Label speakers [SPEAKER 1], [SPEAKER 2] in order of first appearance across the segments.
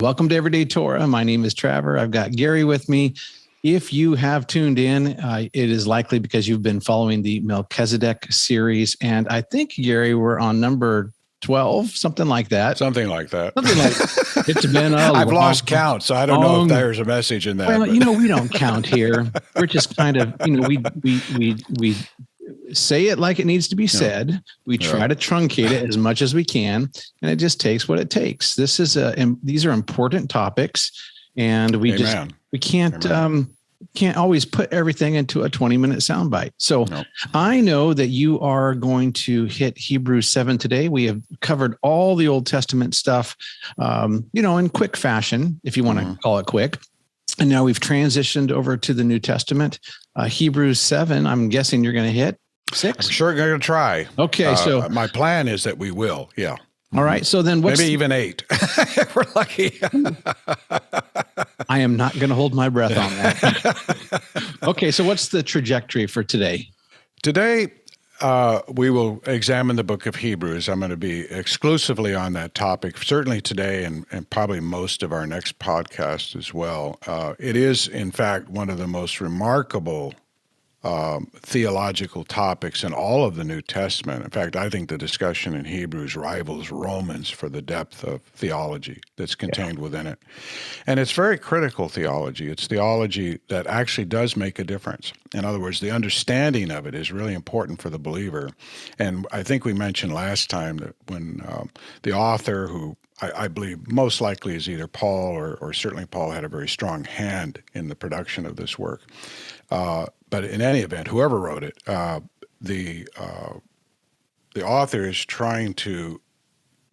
[SPEAKER 1] Welcome to Everyday Torah. My name is Trevor. I've got Gary with me. If you have tuned in, it is likely because you've been following the Melchizedek series. And I think, Gary, we're on number 12, something like that.
[SPEAKER 2] Something like that.
[SPEAKER 1] It's been
[SPEAKER 2] I've lost count, so I don't know if there's a message in that.
[SPEAKER 1] Well, we don't count here. We're just kind of, we say it like it needs to be said. We try to truncate it as much as we can, and it just takes what it takes. These are important topics, and we can't always put everything into a 20-minute soundbite. So I know that you are going to hit Hebrews 7 today. We have covered all the Old Testament stuff, in quick fashion, if you want to call it quick. And now we've transitioned over to the New Testament. Hebrews 7, I'm guessing you're going to hit 6?
[SPEAKER 2] I'm sure going to try.
[SPEAKER 1] Okay, so
[SPEAKER 2] my plan is that we will,
[SPEAKER 1] All right, so then
[SPEAKER 2] maybe even 8. If we're lucky.
[SPEAKER 1] I am not going to hold my breath on that. Okay, so what's the trajectory for today?
[SPEAKER 2] Today, we will examine the book of Hebrews. I'm going to be exclusively on that topic, certainly today and probably most of our next podcast as well. It is, in fact, one of the most remarkable theological topics in all of the New Testament. In fact, I think the discussion in Hebrews rivals Romans for the depth of theology that's contained within it. And it's very critical theology. It's theology that actually does make a difference. In other words, the understanding of it is really important for the believer. And I think we mentioned last time that when the author, who I believe most likely is either Paul or certainly Paul, had a very strong hand in the production of this work. But in any event, whoever wrote it, the author is trying to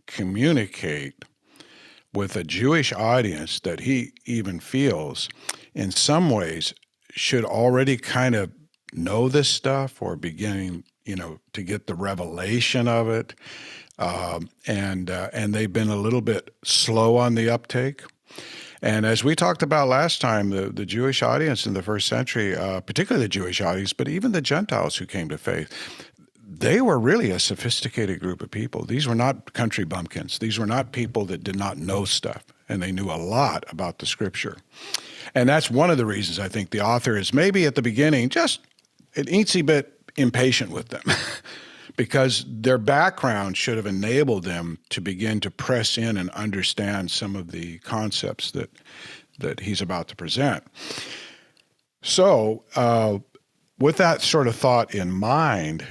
[SPEAKER 2] communicate with a Jewish audience that he even feels in some ways should already kind of know this stuff or beginning, to get the revelation of it. And they've been a little bit slow on the uptake. And as we talked about last time, the Jewish audience in the first century, particularly the Jewish audience, but even the Gentiles who came to faith, they were really a sophisticated group of people. These were not country bumpkins. These were not people that did not know stuff, and they knew a lot about the Scripture. And that's one of the reasons I think the author is maybe at the beginning just an eensy bit impatient with them. Because their background should have enabled them to begin to press in and understand some of the concepts that he's about to present. So with that sort of thought in mind,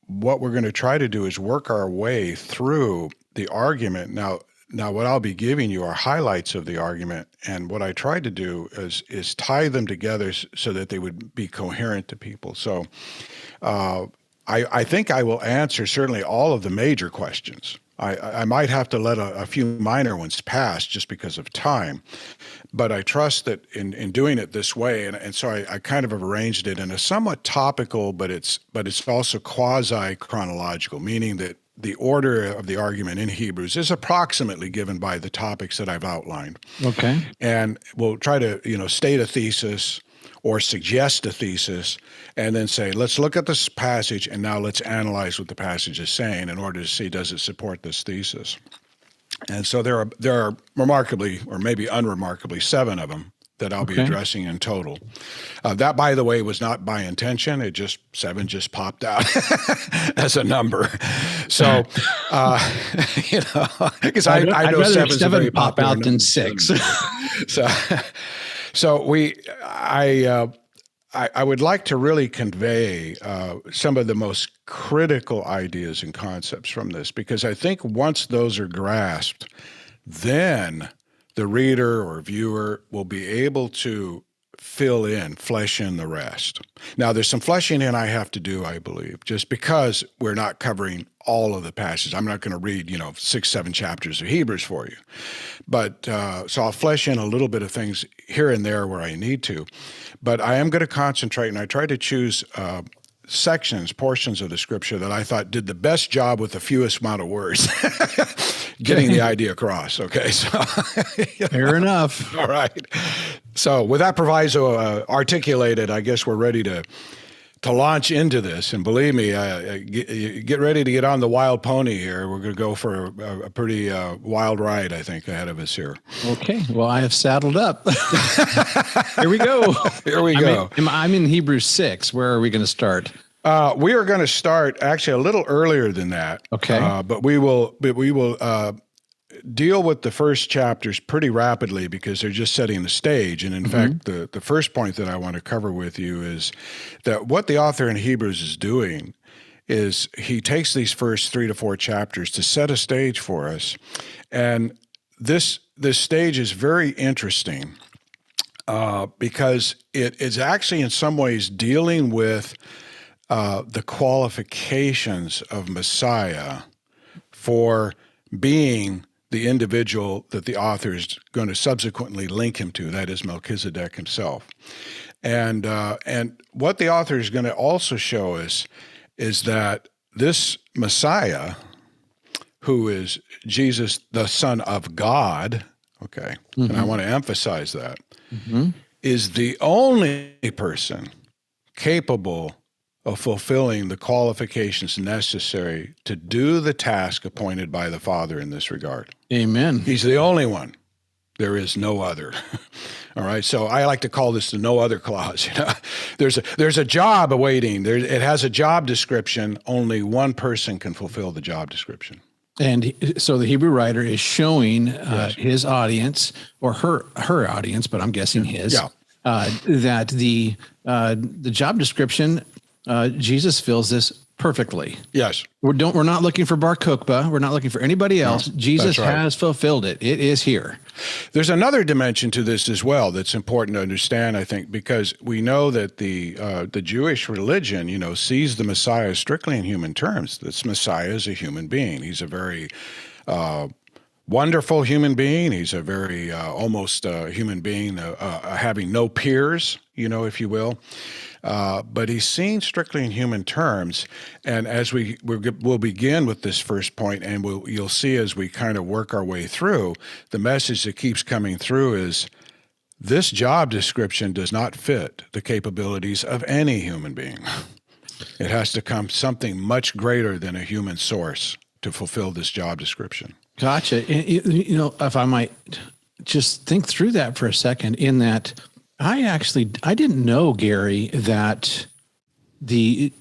[SPEAKER 2] what we're going to try to do is work our way through the argument. Now what I'll be giving you are highlights of the argument, and what I tried to do is tie them together so that they would be coherent to people. So I think I will answer certainly all of the major questions. I might have to let a few minor ones pass just because of time, but I trust that in doing it this way, and so I kind of have arranged it in a somewhat topical, but it's also quasi-chronological, meaning that the order of the argument in Hebrews is approximately given by the topics that I've outlined.
[SPEAKER 1] Okay.
[SPEAKER 2] And we'll try to, state a thesis or suggest a thesis, and then say, let's look at this passage, and now let's analyze what the passage is saying in order to see, does it support this thesis? And so there are remarkably, or maybe unremarkably, 7 of them that I'll be addressing in total. That, by the way, was not by intention. 7 just popped out as a number. So, because I know 7's a very
[SPEAKER 1] pop
[SPEAKER 2] popular
[SPEAKER 1] out
[SPEAKER 2] number
[SPEAKER 1] than 6.
[SPEAKER 2] So I would like to really convey some of the most critical ideas and concepts from this, because I think once those are grasped, then the reader or viewer will be able to flesh in the rest. Now, there's some fleshing in I have to do, I believe, just because we're not covering all of the passages. I'm not going to read, 6, 7 chapters of Hebrews for you. But so I'll flesh in a little bit of things here and there where I need to. But I am going to concentrate, and I try to choose portions of the Scripture that I thought did the best job with the fewest amount of words, getting the idea across. Okay, so
[SPEAKER 1] fair enough.
[SPEAKER 2] All right. So with that proviso articulated, I guess we're ready to to launch into this. And believe me, get ready to get on the wild pony here. We're going to go for a pretty wild ride, I think, ahead of us here.
[SPEAKER 1] Okay. Well, I have saddled up. Here we go.
[SPEAKER 2] Here we go.
[SPEAKER 1] I'm in Hebrews 6. Where are we going to start?
[SPEAKER 2] We are going to start actually a little earlier than that.
[SPEAKER 1] Okay.
[SPEAKER 2] But we will deal with the first chapters pretty rapidly because they're just setting the stage. And in fact, the first point that I want to cover with you is that what the author in Hebrews is doing is he takes these first 3 to 4 chapters to set a stage for us. And this stage is very interesting because it is actually in some ways dealing with the qualifications of Messiah for being the individual that the author is going to subsequently link him to, that is Melchizedek himself. And what the author is going to also show us is that this Messiah, who is Jesus, the Son of God, okay, and I want to emphasize that, is the only person capable of fulfilling the qualifications necessary to do the task appointed by the Father in this regard.
[SPEAKER 1] Amen.
[SPEAKER 2] He's the only one. There is no other. All right. So I like to call this the no other clause. You know, there's a job awaiting. It has a job description. Only one person can fulfill the job description.
[SPEAKER 1] And so the Hebrew writer is showing his audience, or her audience, but I'm guessing his, that the job description, Jesus fills this perfectly.
[SPEAKER 2] Yes.
[SPEAKER 1] We're not looking for Bar Kokhba. We're not looking for anybody else. No, Jesus has fulfilled it. It is here.
[SPEAKER 2] There's another dimension to this as well that's important to understand, I think, because we know that the Jewish religion, sees the Messiah strictly in human terms. This Messiah is a human being. He's a very wonderful human being. He's a very almost human being having no peers, if you will. But he's seen strictly in human terms. And as we'll begin with this first point, and you'll see as we kind of work our way through, the message that keeps coming through is this job description does not fit the capabilities of any human being. It has to come something much greater than a human source to fulfill this job description.
[SPEAKER 1] Gotcha. And, if I might just think through that for a second, in that I didn't know, Gary, that the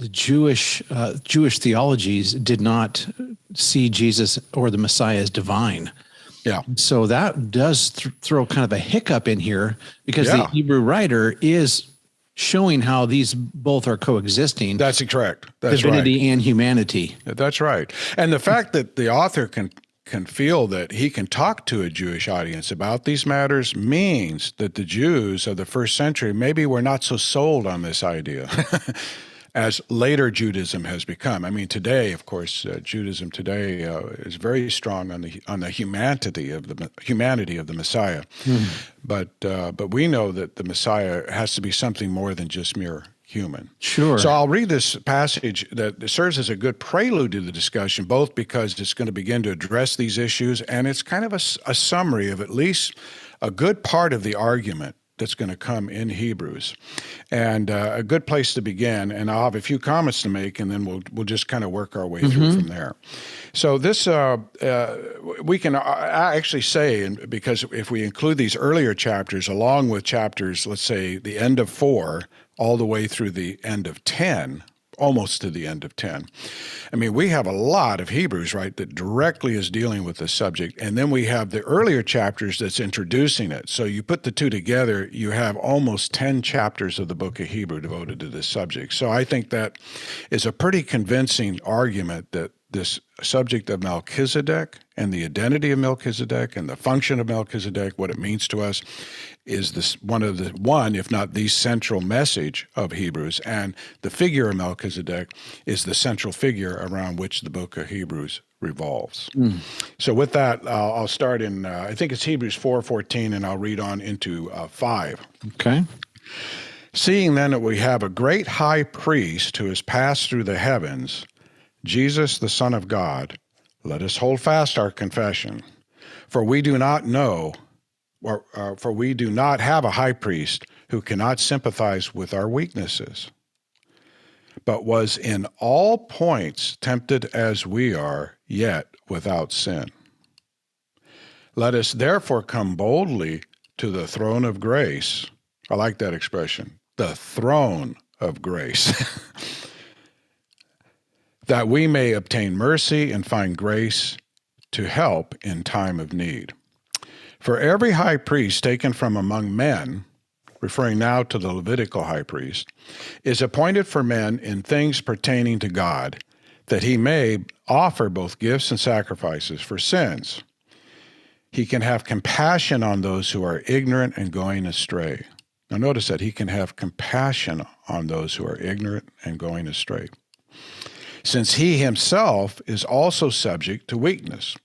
[SPEAKER 1] Jewish theologies did not see Jesus or the Messiah as divine.
[SPEAKER 2] Yeah.
[SPEAKER 1] So that does throw kind of a hiccup in here because the Hebrew writer is showing how these both are coexisting.
[SPEAKER 2] That's correct. That's
[SPEAKER 1] divinity and humanity.
[SPEAKER 2] That's right. And the fact that the author can feel that he can talk to a Jewish audience about these matters means that the Jews of the first century maybe were not so sold on this idea as later Judaism has become. I mean, today, of course, Judaism today is very strong on the humanity of the Messiah. But we know that the Messiah has to be something more than just mere human.
[SPEAKER 1] Sure.
[SPEAKER 2] So I'll read this passage that serves as a good prelude to the discussion, both because it's going to begin to address these issues, and it's kind of a summary of at least a good part of the argument that's going to come in Hebrews, and a good place to begin. And I'll have a few comments to make, and then we'll just kind of work our way through from there. So this we can actually say, because if we include these earlier chapters along with chapters, let's say the end of 4 all the way through the end of 10, almost to the end of 10. I mean, we have a lot of Hebrews, right, that directly is dealing with this subject. And then we have the earlier chapters that's introducing it. So you put the two together, you have almost 10 chapters of the book of Hebrew devoted to this subject. So I think that is a pretty convincing argument that this subject of Melchizedek and the identity of Melchizedek and the function of Melchizedek, what it means to us, is this one, if not the central message of Hebrews. And the figure of Melchizedek is the central figure around which the book of Hebrews revolves. So with that, I'll start in, I think it's Hebrews 4:14, and I'll read on into 5.
[SPEAKER 1] Okay.
[SPEAKER 2] Seeing then that we have a great high priest who has passed through the heavens, Jesus, the Son of God, let us hold fast our confession. For we do not have a high priest who cannot sympathize with our weaknesses, but was in all points tempted as we are, yet without sin. Let us therefore come boldly to the throne of grace. I like that expression, the throne of grace, that we may obtain mercy and find grace to help in time of need. For every high priest taken from among men, referring now to the Levitical high priest, is appointed for men in things pertaining to God, that he may offer both gifts and sacrifices for sins. He can have compassion on those who are ignorant and going astray. Now notice that he can have compassion on those who are ignorant and going astray, since he himself is also subject to weakness.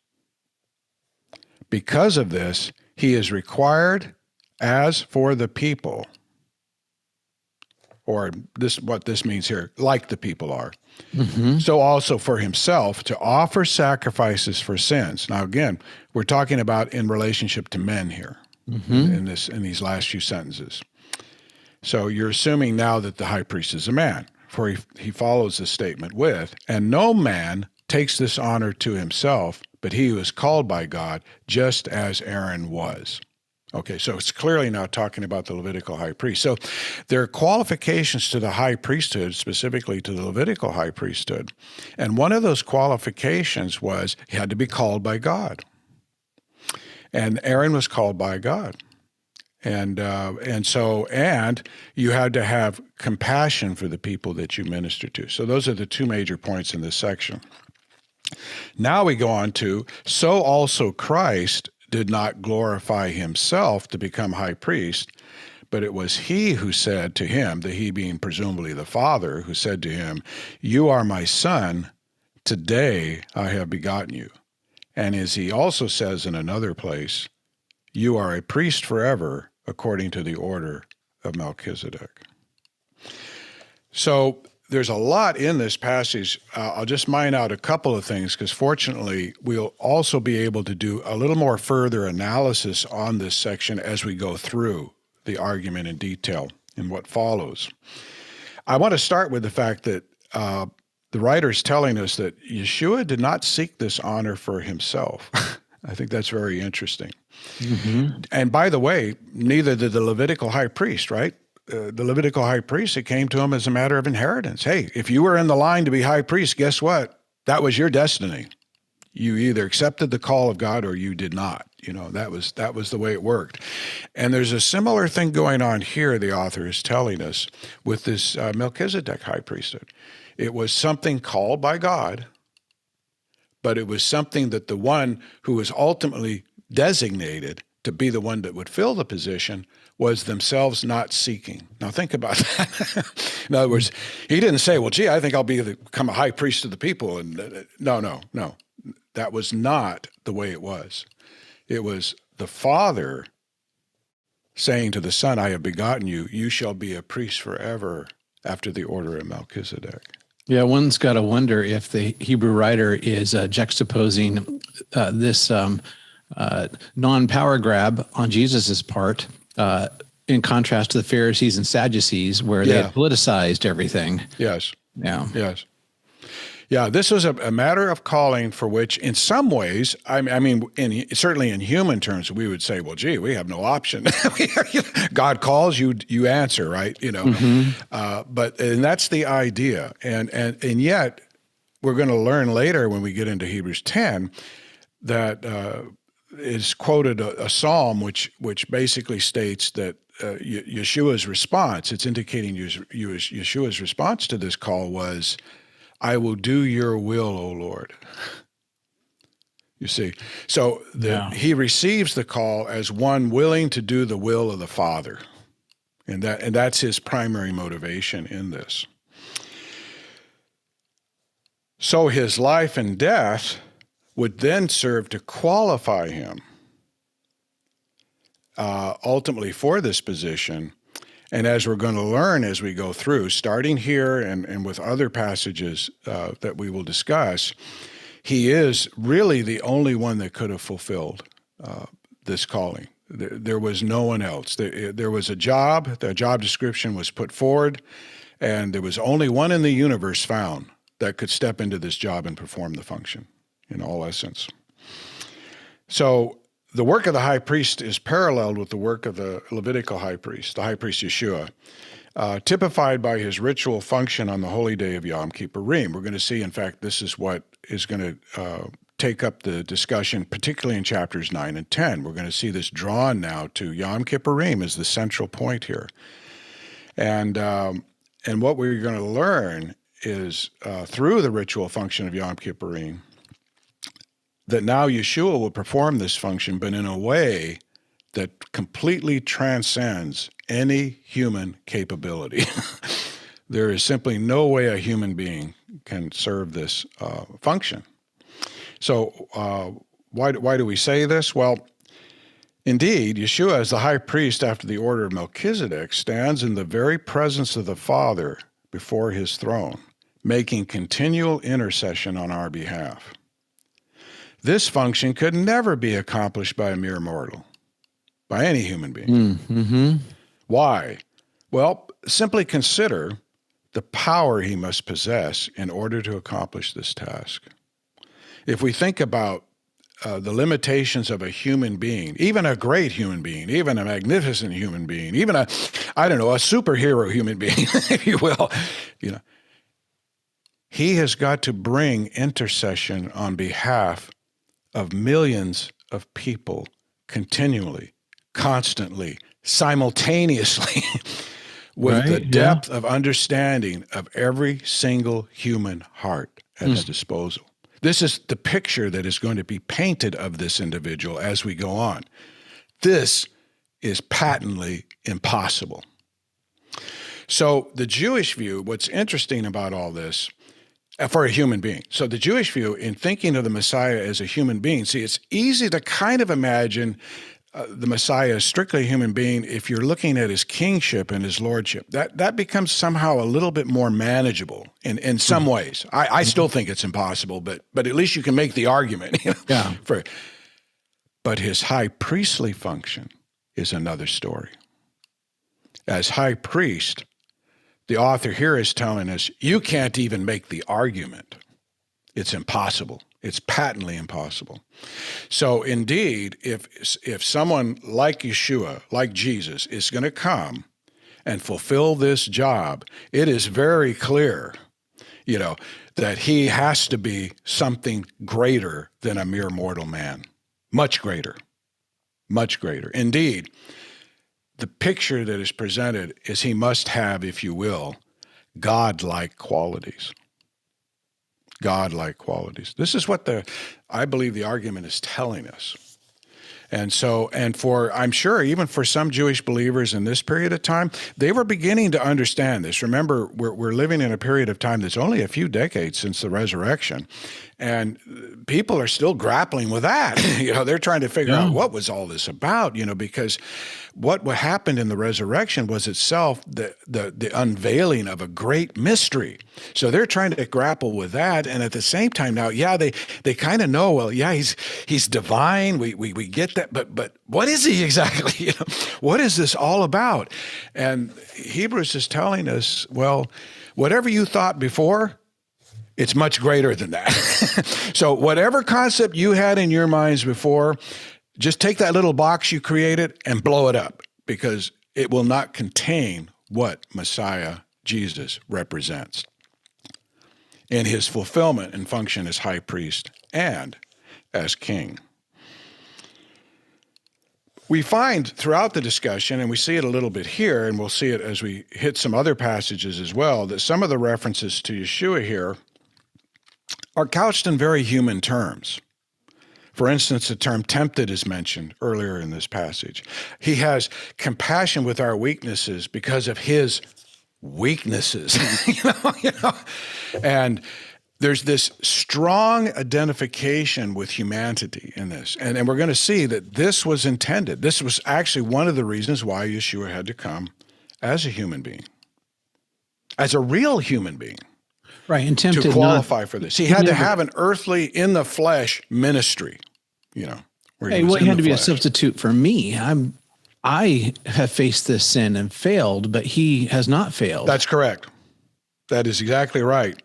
[SPEAKER 2] Because of this, he is required as for the people, or this what this means here, like the people are, so also for himself to offer sacrifices for sins. Now again, we're talking about in relationship to men here in these last few sentences. So you're assuming now that the high priest is a man, for he follows this statement with, and no man takes this honor to himself, but he who is called by God, just as Aaron was. Okay, so it's clearly now talking about the Levitical high priest. So there are qualifications to the high priesthood, specifically to the Levitical high priesthood. And one of those qualifications was he had to be called by God. And Aaron was called by God. And you had to have compassion for the people that you minister to. So those are the two major points in this section. Now we go on to, so also Christ did not glorify himself to become high priest, but it was he who said to him, the he being presumably the Father, who said to him, "You are my son, today I have begotten you." And as he also says in another place, "You are a priest forever, according to the order of Melchizedek." So there's a lot in this passage. I'll just mine out a couple of things because fortunately we'll also be able to do a little more further analysis on this section as we go through the argument in detail in what follows. I want to start with the fact that the writer is telling us that Yeshua did not seek this honor for himself. I think that's very interesting. And by the way, neither did the Levitical high priest, right? The Levitical high priest, it came to him as a matter of inheritance. Hey, if you were in the line to be high priest, guess what? That was your destiny. You either accepted the call of God or you did not. You know, that was the way it worked. And there's a similar thing going on here, the author is telling us, with this Melchizedek high priesthood. It was something called by God, but it was something that the one who was ultimately designated to be the one that would fill the position was themselves not seeking. Now think about that. In other words, he didn't say, well, gee, I think I'll become a high priest of the people. And no. That was not the way it was. It was the Father saying to the Son, I have begotten you, you shall be a priest forever after the order of Melchizedek.
[SPEAKER 1] Yeah, one's got to wonder if the Hebrew writer is juxtaposing this non-power grab on Jesus's part in contrast to the Pharisees and Sadducees, where they had politicized everything.
[SPEAKER 2] Yes.
[SPEAKER 1] Yeah.
[SPEAKER 2] Yes. Yeah, this was a matter of calling for which, in some ways, I mean, certainly in human terms, we would say, well, gee, we have no option. God calls, you answer, right? You know, but that's the idea. And yet, we're going to learn later when we get into Hebrews 10 that is quoted a psalm which basically states that Yeshua's response, it's indicating Yeshua's response to this call was, I will do your will, O Lord. You see, so he receives the call as one willing to do the will of the Father, and that's his primary motivation in this. So his life and death would then serve to qualify him ultimately for this position. And as we're going to learn as we go through, starting here and with other passages that we will discuss, he is really the only one that could have fulfilled this calling. There was no one else. There was a job. The job description was put forward, And there was only one in the universe found that could step into this job and perform the function in all essence. So the work of the high priest is paralleled with the work of the Levitical high priest, the high priest Yeshua, typified by his ritual function on the holy day of Yom Kippurim. We're going to see, in fact, this is what is going to take up the discussion, particularly in chapters 9 and 10. We're going to see this drawn now to Yom Kippurim as the central point here. And what we're going to learn is through the ritual function of Yom Kippurim, that now Yeshua will perform this function, but in a way that completely transcends any human capability. There is simply no way a human being can serve this function. So why do we say this? Well, indeed, Yeshua, as the high priest after the order of Melchizedek, stands in the very presence of the Father before his throne, making continual intercession on our behalf. This function could never be accomplished by a mere mortal, by any human being.
[SPEAKER 1] Mm-hmm.
[SPEAKER 2] Why? Well, simply consider the power he must possess in order to accomplish this task. If we think about the limitations of a human being, even a great human being, even a magnificent human being, even a superhero human being, if you will, he has got to bring intercession on behalf of millions of people continually, constantly, simultaneously, with the depth of understanding of every single human heart at his disposal. This is the picture that is going to be painted of this individual as we go on. This is patently impossible. So the Jewish view, what's interesting about all this, for a human being. So the Jewish view, in thinking of the Messiah as a human being, see, it's easy to kind of imagine the Messiah as strictly a human being if you're looking at his kingship and his lordship. That becomes somehow a little bit more manageable in some ways. I still think it's impossible, but at least you can make the argument. But his high priestly function is another story. As high priest, the author here is telling us, you can't even make the argument. It's impossible. It's patently impossible. So indeed, if someone like Yeshua, like Jesus, is going to come and fulfill this job, it is very clear, that he has to be something greater than a mere mortal man. Much greater. Much greater. Indeed, the picture that is presented is he must have, if you will, God-like qualities. God-like qualities. This is what I believe the argument is telling us. And I'm sure even for some Jewish believers in this period of time, they were beginning to understand this. Remember, we're living in a period of time that's only a few decades since the resurrection, and people are still grappling with that. They're trying to figure out what was all this about, because what happened in the resurrection was itself the unveiling of a great mystery. So they're trying to grapple with that, and at the same time now, they kind of know, well, he's divine. We get that, but what is he exactly? What is this all about? And Hebrews is telling us, well, whatever you thought before, it's much greater than that. So whatever concept you had in your minds before, just take that little box you created and blow it up, because it will not contain what Messiah Jesus represents in his fulfillment and function as high priest and as king. We find throughout the discussion, and we see it a little bit here, and we'll see it as we hit some other passages as well, that some of the references to Yeshua here are couched in very human terms. For instance, the term tempted is mentioned earlier in this passage. He has compassion with our weaknesses because of his weaknesses. And there's this strong identification with humanity in this. And we're going to see that this was intended. This was actually one of the reasons why Yeshua had to come as a human being, as a real human being.
[SPEAKER 1] Right, and tempted
[SPEAKER 2] to qualify for this. He had to have an earthly, in the flesh ministry, where
[SPEAKER 1] he had to be a substitute for me. I have faced this sin and failed, but he has not failed.
[SPEAKER 2] That's correct. That is exactly right.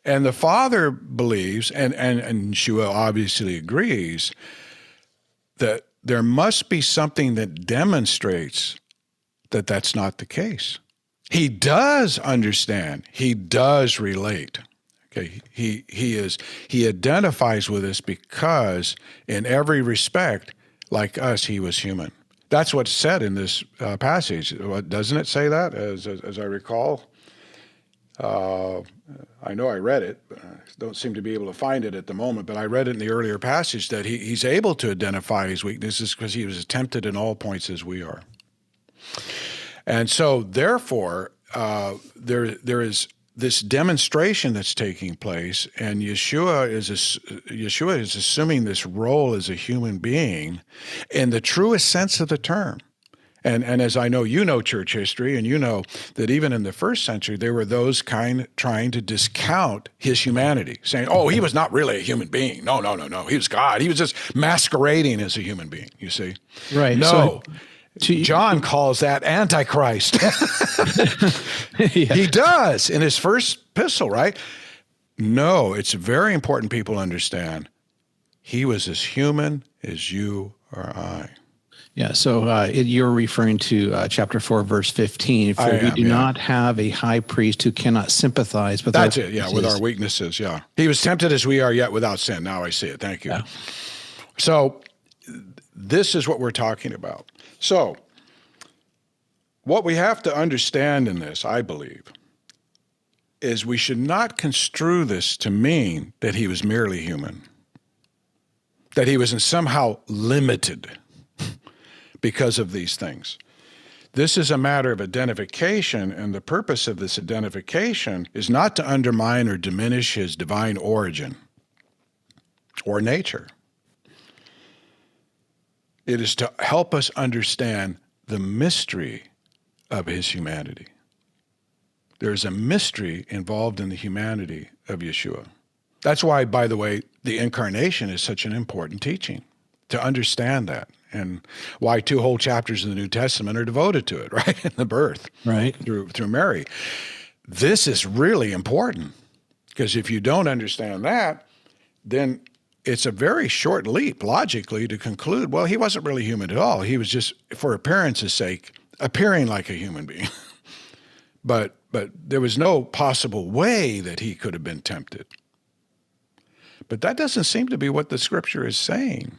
[SPEAKER 2] And the Father believes, and Yeshua obviously agrees, that there must be something that demonstrates that that's not the case. He does understand. He does relate. Okay, he identifies with us because in every respect, like us, he was human. That's what's said in this passage. Doesn't it say that, as I recall? I know I read it, but I don't seem to be able to find it at the moment, but I read it in the earlier passage that he's able to identify his weaknesses because he was tempted in all points as we are. And so, therefore, there is this demonstration that's taking place, and Yeshua is assuming this role as a human being in the truest sense of the term. And as I know, you know church history, and you know that even in the first century, there were those trying to discount his humanity, saying, oh, he was not really a human being. No. He was God. He was just masquerading as a human being, you see?
[SPEAKER 1] Right.
[SPEAKER 2] No. John calls that Antichrist. He does in his first epistle, right? No, it's very important people understand he was as human as you or I.
[SPEAKER 1] Yeah, so you're referring to chapter 4, verse 15. For we do not have a high priest who cannot sympathize with
[SPEAKER 2] That's
[SPEAKER 1] our
[SPEAKER 2] it, yeah, with our weaknesses, yeah. He was tempted as we are, yet without sin. Now I see it. Thank you. Yeah. So this is what we're talking about. So what we have to understand in this, I believe, is we should not construe this to mean that he was merely human, that he was somehow limited because of these things. This is a matter of identification, and the purpose of this identification is not to undermine or diminish his divine origin or nature. It is to help us understand the mystery of his humanity. There's a mystery involved in the humanity of Yeshua. That's why, by the way, the incarnation is such an important teaching, to understand that, and why 2 whole chapters of the New Testament are devoted to it, right? In the birth,
[SPEAKER 1] right,
[SPEAKER 2] through Mary. This is really important, because if you don't understand that, then it's a very short leap, logically, to conclude, well, he wasn't really human at all. He was just, for appearance's sake, appearing like a human being. But there was no possible way that he could have been tempted. But that doesn't seem to be what the Scripture is saying.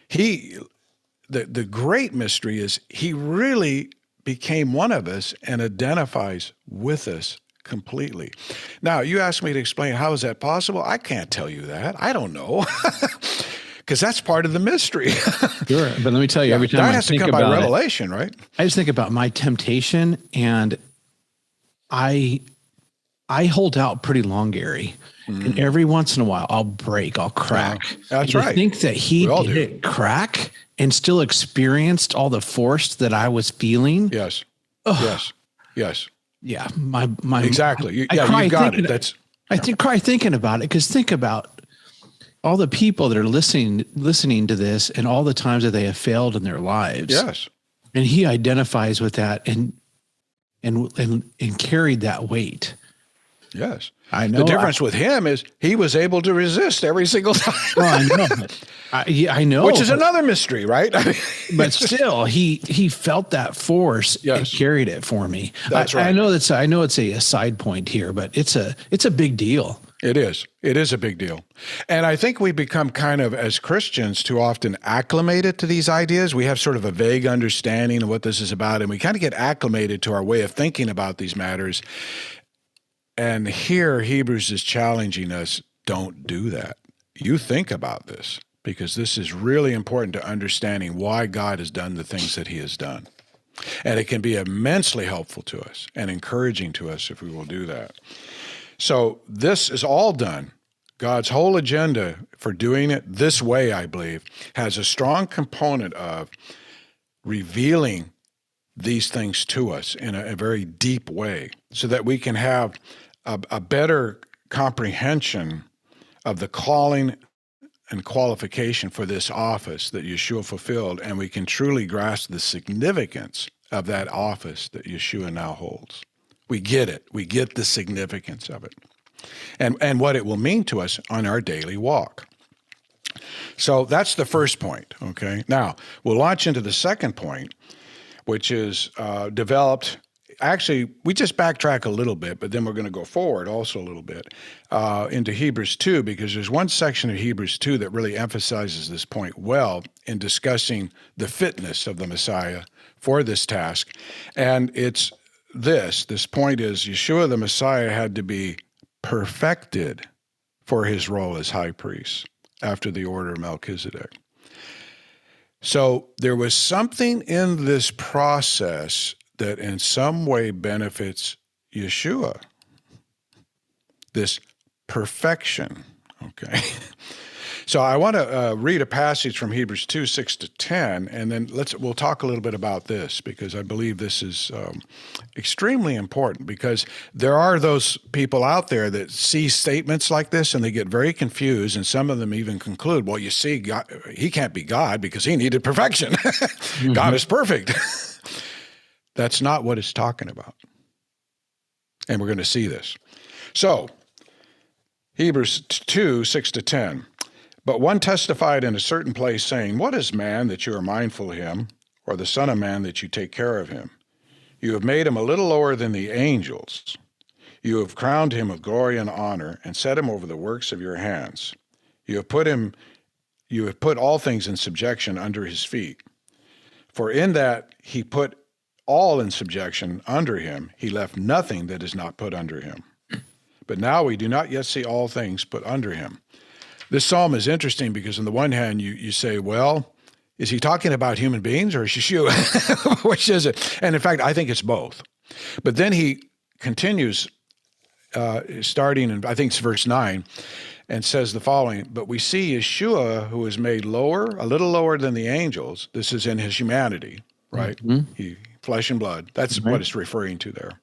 [SPEAKER 2] The great mystery is he really became one of us and identifies with us completely. Now, you asked me to explain how is that possible? I can't tell you that. I don't know. Because that's part of the mystery.
[SPEAKER 1] Sure, but let me tell you, every time
[SPEAKER 2] that
[SPEAKER 1] I
[SPEAKER 2] has to
[SPEAKER 1] think
[SPEAKER 2] come by
[SPEAKER 1] about
[SPEAKER 2] revelation, right?
[SPEAKER 1] I just think about my temptation, and I hold out pretty long, Gary. And every once in a while, I'll break, I'll crack.
[SPEAKER 2] That's
[SPEAKER 1] and
[SPEAKER 2] right.
[SPEAKER 1] I think that he didn't crack and still experienced all the force that I was feeling.
[SPEAKER 2] Yes.
[SPEAKER 1] Ugh.
[SPEAKER 2] Yes.
[SPEAKER 1] Yeah. My
[SPEAKER 2] exactly. You got it.
[SPEAKER 1] I cry thinking about it, because think about all the people that are listening to this and all the times that they have failed in their lives.
[SPEAKER 2] Yes.
[SPEAKER 1] And he identifies with that and carried that weight.
[SPEAKER 2] Yes.
[SPEAKER 1] I know.
[SPEAKER 2] The difference with him is he was able to resist every single time.
[SPEAKER 1] Well, I know. I know.
[SPEAKER 2] Which is another mystery, right?
[SPEAKER 1] But still, he felt that force and carried it for me.
[SPEAKER 2] That's right.
[SPEAKER 1] I know it's a side point here, but it's a big deal.
[SPEAKER 2] It is. It is a big deal. And I think we become kind of, as Christians, too often acclimated to these ideas. We have sort of a vague understanding of what this is about, and we kind of get acclimated to our way of thinking about these matters. And here, Hebrews is challenging us, don't do that. You think about this, because this is really important to understanding why God has done the things that he has done. And it can be immensely helpful to us and encouraging to us if we will do that. So this is all done. God's whole agenda for doing it this way, I believe, has a strong component of revealing these things to us in a very deep way, so that we can have a better comprehension of the calling and qualification for this office that Yeshua fulfilled, and we can truly grasp the significance of that office that Yeshua now holds. We get it. We get the significance of it and what it will mean to us on our daily walk. So that's the first point, okay? Now, we'll launch into the second point, which is developed. Actually, we just backtrack a little bit, but then we're going to go forward also a little bit into Hebrews 2, because there's one section of Hebrews 2 that really emphasizes this point well in discussing the fitness of the Messiah for this task. And it's this point is Yeshua the Messiah had to be perfected for his role as high priest after the order of Melchizedek. So there was something in this process that in some way benefits Yeshua, this perfection, okay? So I want to read a passage from Hebrews 2, 6-10, and then we'll talk a little bit about this, because I believe this is extremely important, because there are those people out there that see statements like this and they get very confused, and some of them even conclude, well, you see, God, he can't be God because he needed perfection. Mm-hmm. God is perfect. That's not what it's talking about. And we're going to see this. So, Hebrews 2, 6-10. But one testified in a certain place, saying, what is man that you are mindful of him, or the son of man that you take care of him? You have made him a little lower than the angels. You have crowned him with glory and honor, and set him over the works of your hands. You have put all things in subjection under his feet. For in that he put all in subjection under him, he left nothing that is not put under him. But now we do not yet see all things put under him. This psalm is interesting because on the one hand, you say, well, is he talking about human beings or Yeshua? Which is it? And in fact, I think it's both. But then he continues, starting in, I think it's verse 9, and says the following, but we see Yeshua, who is made lower, a little lower than the angels. This is in his humanity, right? Mm-hmm. Flesh and blood. That's what it's referring to there.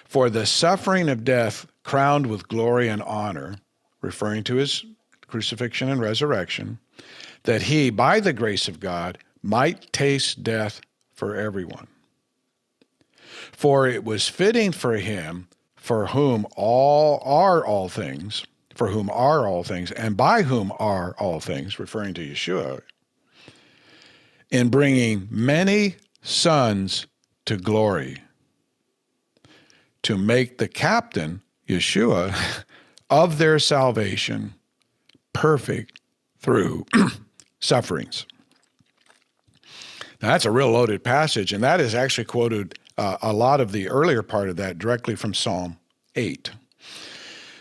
[SPEAKER 2] For the suffering of death crowned with glory and honor, referring to his crucifixion and resurrection, that he, by the grace of God, might taste death for everyone. For it was fitting for him, for whom are all things, and by whom are all things, referring to Yeshua, in bringing many sons to glory, to make the captain, Yeshua, of their salvation perfect through sufferings. Now, that's a real loaded passage, and that is actually quoted a lot of the earlier part of that directly from Psalm 8.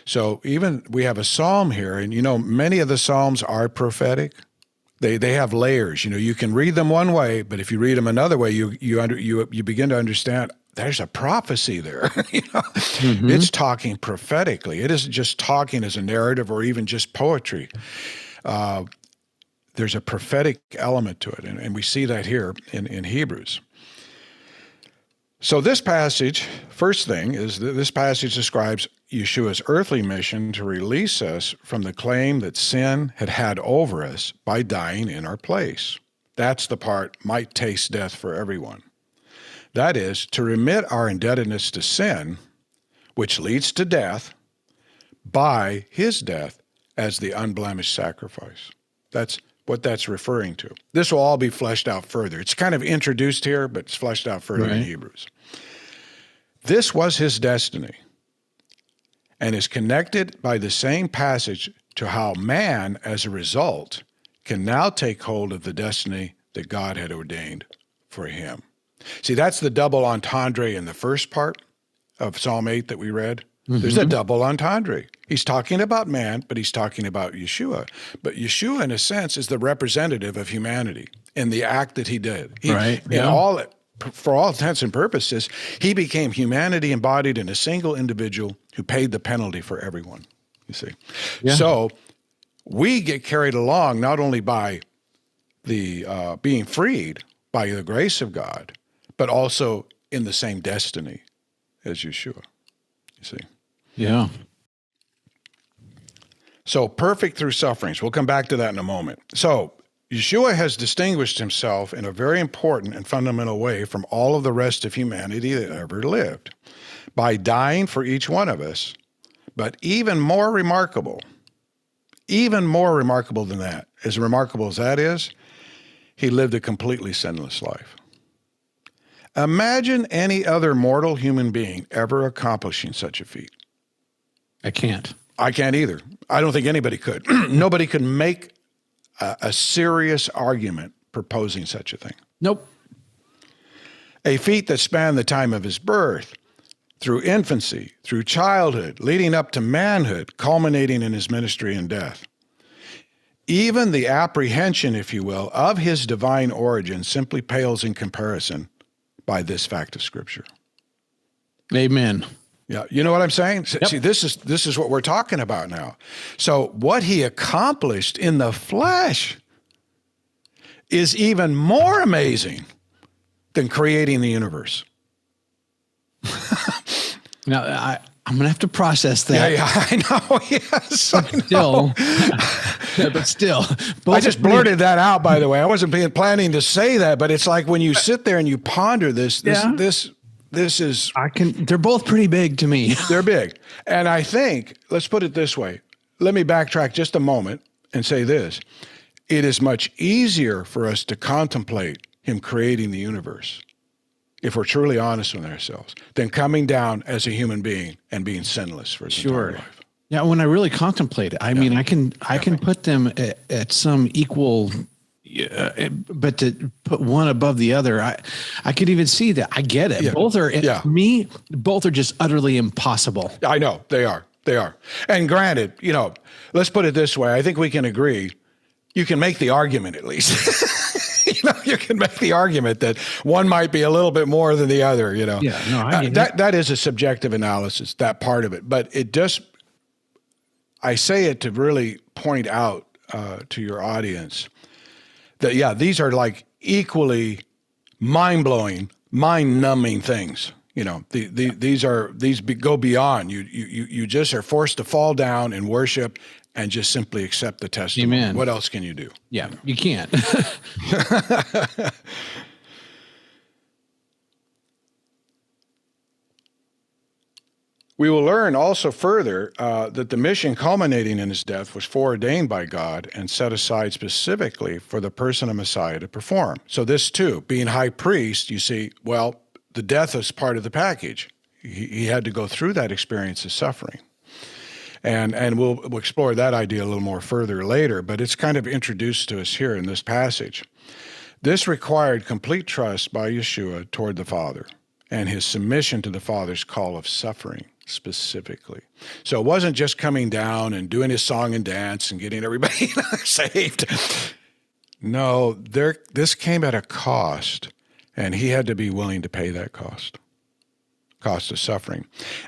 [SPEAKER 2] So even we have a psalm here, and many of the psalms are prophetic. They have layers. You can read them one way, but if you read them another way, you begin to understand there's a prophecy there. Mm-hmm. It's talking prophetically. It isn't just talking as a narrative or even just poetry. There's a prophetic element to it, and we see that here in Hebrews. So this passage, first thing, is that this passage describes Yeshua's earthly mission to release us from the claim that sin had over us by dying in our place. That's the part, might taste death for everyone. That is, to remit our indebtedness to sin, which leads to death, by his death as the unblemished sacrifice. That's what that's referring to. This will all be fleshed out further. It's kind of introduced here, but it's fleshed out further in Hebrews. This was his destiny, and is connected by the same passage to how man, as a result, can now take hold of the destiny that God had ordained for him. See, that's the double entendre in the first part of Psalm 8 that we read. Mm-hmm. There's a double entendre. He's talking about man, but he's talking about Yeshua. But Yeshua, in a sense, is the representative of humanity in the act that he did. For all intents and purposes, he became humanity embodied in a single individual who paid the penalty for everyone, you see. Yeah. So we get carried along not only by the being freed by the grace of God, but also in the same destiny as Yeshua, you see.
[SPEAKER 1] Yeah.
[SPEAKER 2] So perfect through sufferings. We'll come back to that in a moment. So Yeshua has distinguished himself in a very important and fundamental way from all of the rest of humanity that ever lived by dying for each one of us. But even more remarkable than that, as remarkable as that is, he lived a completely sinless life. Imagine any other mortal human being ever accomplishing such a feat.
[SPEAKER 1] I can't.
[SPEAKER 2] I can't either. I don't think anybody could. Nobody could make a serious argument proposing such a thing.
[SPEAKER 1] Nope.
[SPEAKER 2] A feat that spanned the time of his birth, through infancy, through childhood, leading up to manhood, culminating in his ministry and death. Even the apprehension, if you will, of his divine origin simply pales in comparison by this fact of Scripture.
[SPEAKER 1] Amen.
[SPEAKER 2] Yeah, you know what I'm saying?
[SPEAKER 1] Yep.
[SPEAKER 2] See, this is what we're talking about now. So what he accomplished in the flesh is even more amazing than creating the universe.
[SPEAKER 1] Now, I'm going to have to process that.
[SPEAKER 2] Yeah, I know. Yes,
[SPEAKER 1] But still.
[SPEAKER 2] I just blurted that out, by the way. I wasn't planning to say that, but it's like when you sit there and you ponder this is...
[SPEAKER 1] They're both pretty big to me.
[SPEAKER 2] They're big. And I think, let's put it this way. Let me backtrack just a moment and say this. It is much easier for us to contemplate him creating the universe, if we're truly honest with ourselves, than coming down as a human being and being sinless for his entire life.
[SPEAKER 1] Yeah, when I really contemplate it, I mean, I can put them at some equal, but to put one above the other, I could even see that. I get it. Yeah. Both are just utterly impossible.
[SPEAKER 2] I know they are. And granted, let's put it this way. I think we can agree. You can make the argument at least. You can make the argument that one might be a little bit more than the other, Yeah, no, that is a subjective analysis, that part of it. But I say it to really point out to your audience that, these are like equally mind-blowing, mind-numbing things. These go beyond. You just are forced to fall down and worship and just simply accept the testimony.
[SPEAKER 1] Amen.
[SPEAKER 2] What else can you do?
[SPEAKER 1] Yeah, you can't.
[SPEAKER 2] We will learn also further that the mission culminating in his death was foreordained by God and set aside specifically for the person of Messiah to perform. So this too, being high priest, you see, well, the death is part of the package. He had to go through that experience of suffering. And we'll explore that idea a little more further later, but it's kind of introduced to us here in this passage. This required complete trust by Yeshua toward the Father and his submission to the Father's call of suffering specifically. So it wasn't just coming down and doing his song and dance and getting everybody saved. No, this came at a cost, and he had to be willing to pay that cost of suffering.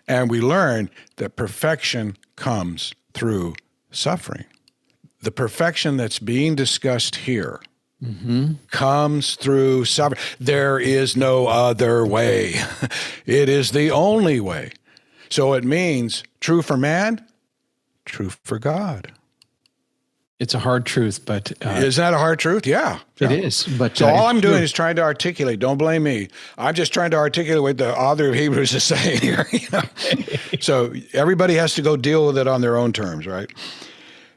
[SPEAKER 2] And we learn that perfection comes through suffering. The perfection that's being discussed here comes through suffering. There is no other way. It is the only way. So it means true for man, true for God.
[SPEAKER 1] It's a hard truth, but...
[SPEAKER 2] is that a hard truth? Yeah.
[SPEAKER 1] It is. But
[SPEAKER 2] so all I'm doing is trying to articulate. Don't blame me. I'm just trying to articulate what the author of Hebrews is saying here. So everybody has to go deal with it on their own terms, right?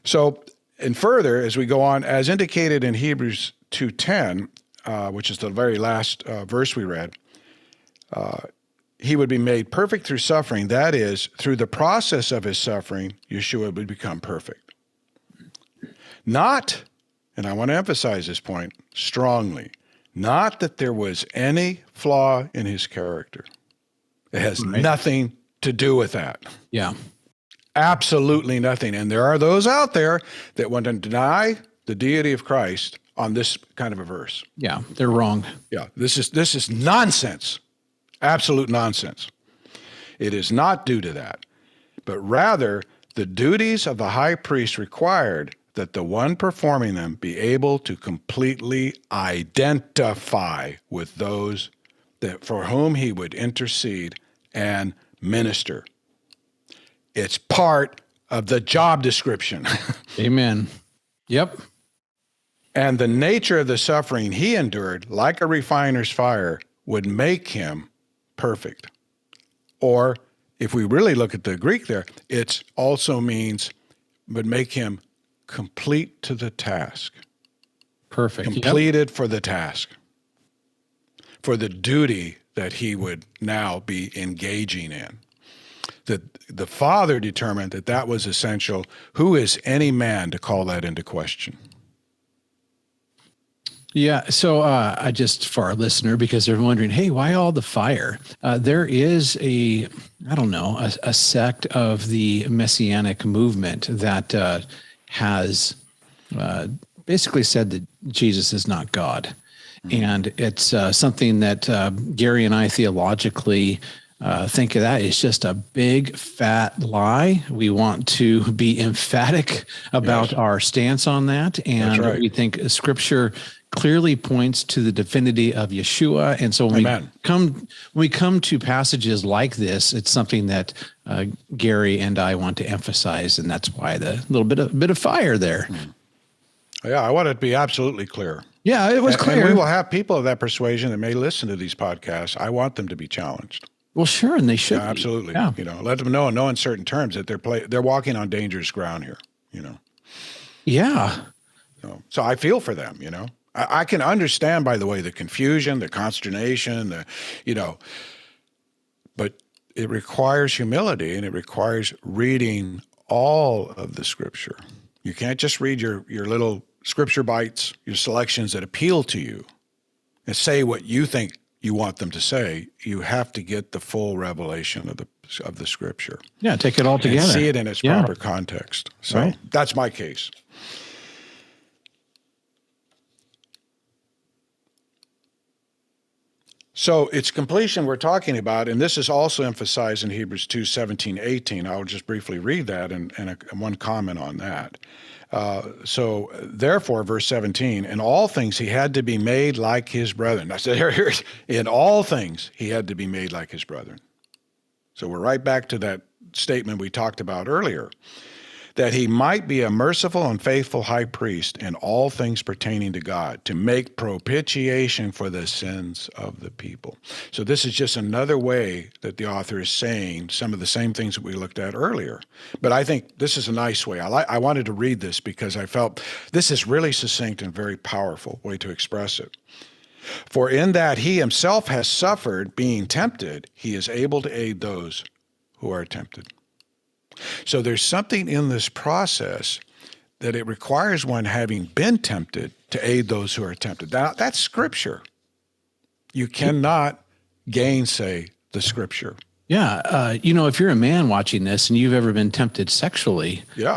[SPEAKER 2] So, and further, as we go on, as indicated in Hebrews 2:10, which is the very last verse we read, he would be made perfect through suffering. That is, through the process of his suffering, Yeshua would become perfect. Not, and I want to emphasize this point strongly, not that there was any flaw in his character. It has nothing to do with that.
[SPEAKER 1] Yeah.
[SPEAKER 2] Absolutely nothing. And there are those out there that want to deny the deity of Christ on this kind of a verse.
[SPEAKER 1] Yeah, they're wrong.
[SPEAKER 2] Yeah, this is nonsense. Absolute nonsense. It is not due to that, but rather the duties of the high priest required that the one performing them be able to completely identify with those that for whom he would intercede and minister. It's part of the job description.
[SPEAKER 1] Amen. Yep.
[SPEAKER 2] And the nature of the suffering he endured, like a refiner's fire, would make him perfect. Or if we really look at the Greek there, it also means would make him complete to the task.
[SPEAKER 1] Perfect.
[SPEAKER 2] Completed for the task, for the duty that he would now be engaging in. That the Father determined that that was essential. Who is any man to call that into question?
[SPEAKER 1] Yeah. So I just, for our listener, because they're wondering, hey, why all the fire? There is a sect of the Messianic movement that has basically said that Jesus is not God. Mm-hmm. And it's something that Gary and I theologically think of that as just a big fat lie. We want to be emphatic about our stance on that. And we think Scripture clearly points to the divinity of Yeshua. And so when we come to passages like this, it's something that Gary and I want to emphasize. And that's why the little bit of fire there.
[SPEAKER 2] Mm. Yeah, I want it to be absolutely clear.
[SPEAKER 1] Yeah, it was clear.
[SPEAKER 2] And we will have people of that persuasion that may listen to these podcasts. I want them to be challenged.
[SPEAKER 1] Well, sure, and they should.
[SPEAKER 2] Yeah, absolutely. Yeah. Let them know in no uncertain terms that they're walking on dangerous ground here.
[SPEAKER 1] Yeah.
[SPEAKER 2] So I feel for them. I can understand, by the way, the confusion, the consternation, but it requires humility and it requires reading all of the Scripture. You can't just read your little Scripture bites, your selections that appeal to you, and say what you think you want them to say. You have to get the full revelation of the Scripture.
[SPEAKER 1] Yeah, take it all together.
[SPEAKER 2] And see it in its proper context. So that's my case. So it's completion we're talking about, and this is also emphasized in Hebrews 2:17-18. I'll just briefly read that and one comment on that. So therefore, verse 17, in all things he had to be made like his brethren. I said, here, in all things he had to be made like his brethren. So we're right back to that statement we talked about earlier, that he might be a merciful and faithful high priest in all things pertaining to God, to make propitiation for the sins of the people. So this is just another way that the author is saying some of the same things that we looked at earlier. But I think this is a nice way. I wanted to read this because I felt this is really succinct and very powerful way to express it. For in that he himself has suffered being tempted, he is able to aid those who are tempted. So there's something in this process that it requires one having been tempted to aid those who are tempted. Now, that's Scripture. You cannot gainsay the Scripture.
[SPEAKER 1] Yeah. If you're a man watching this and you've ever been tempted sexually, you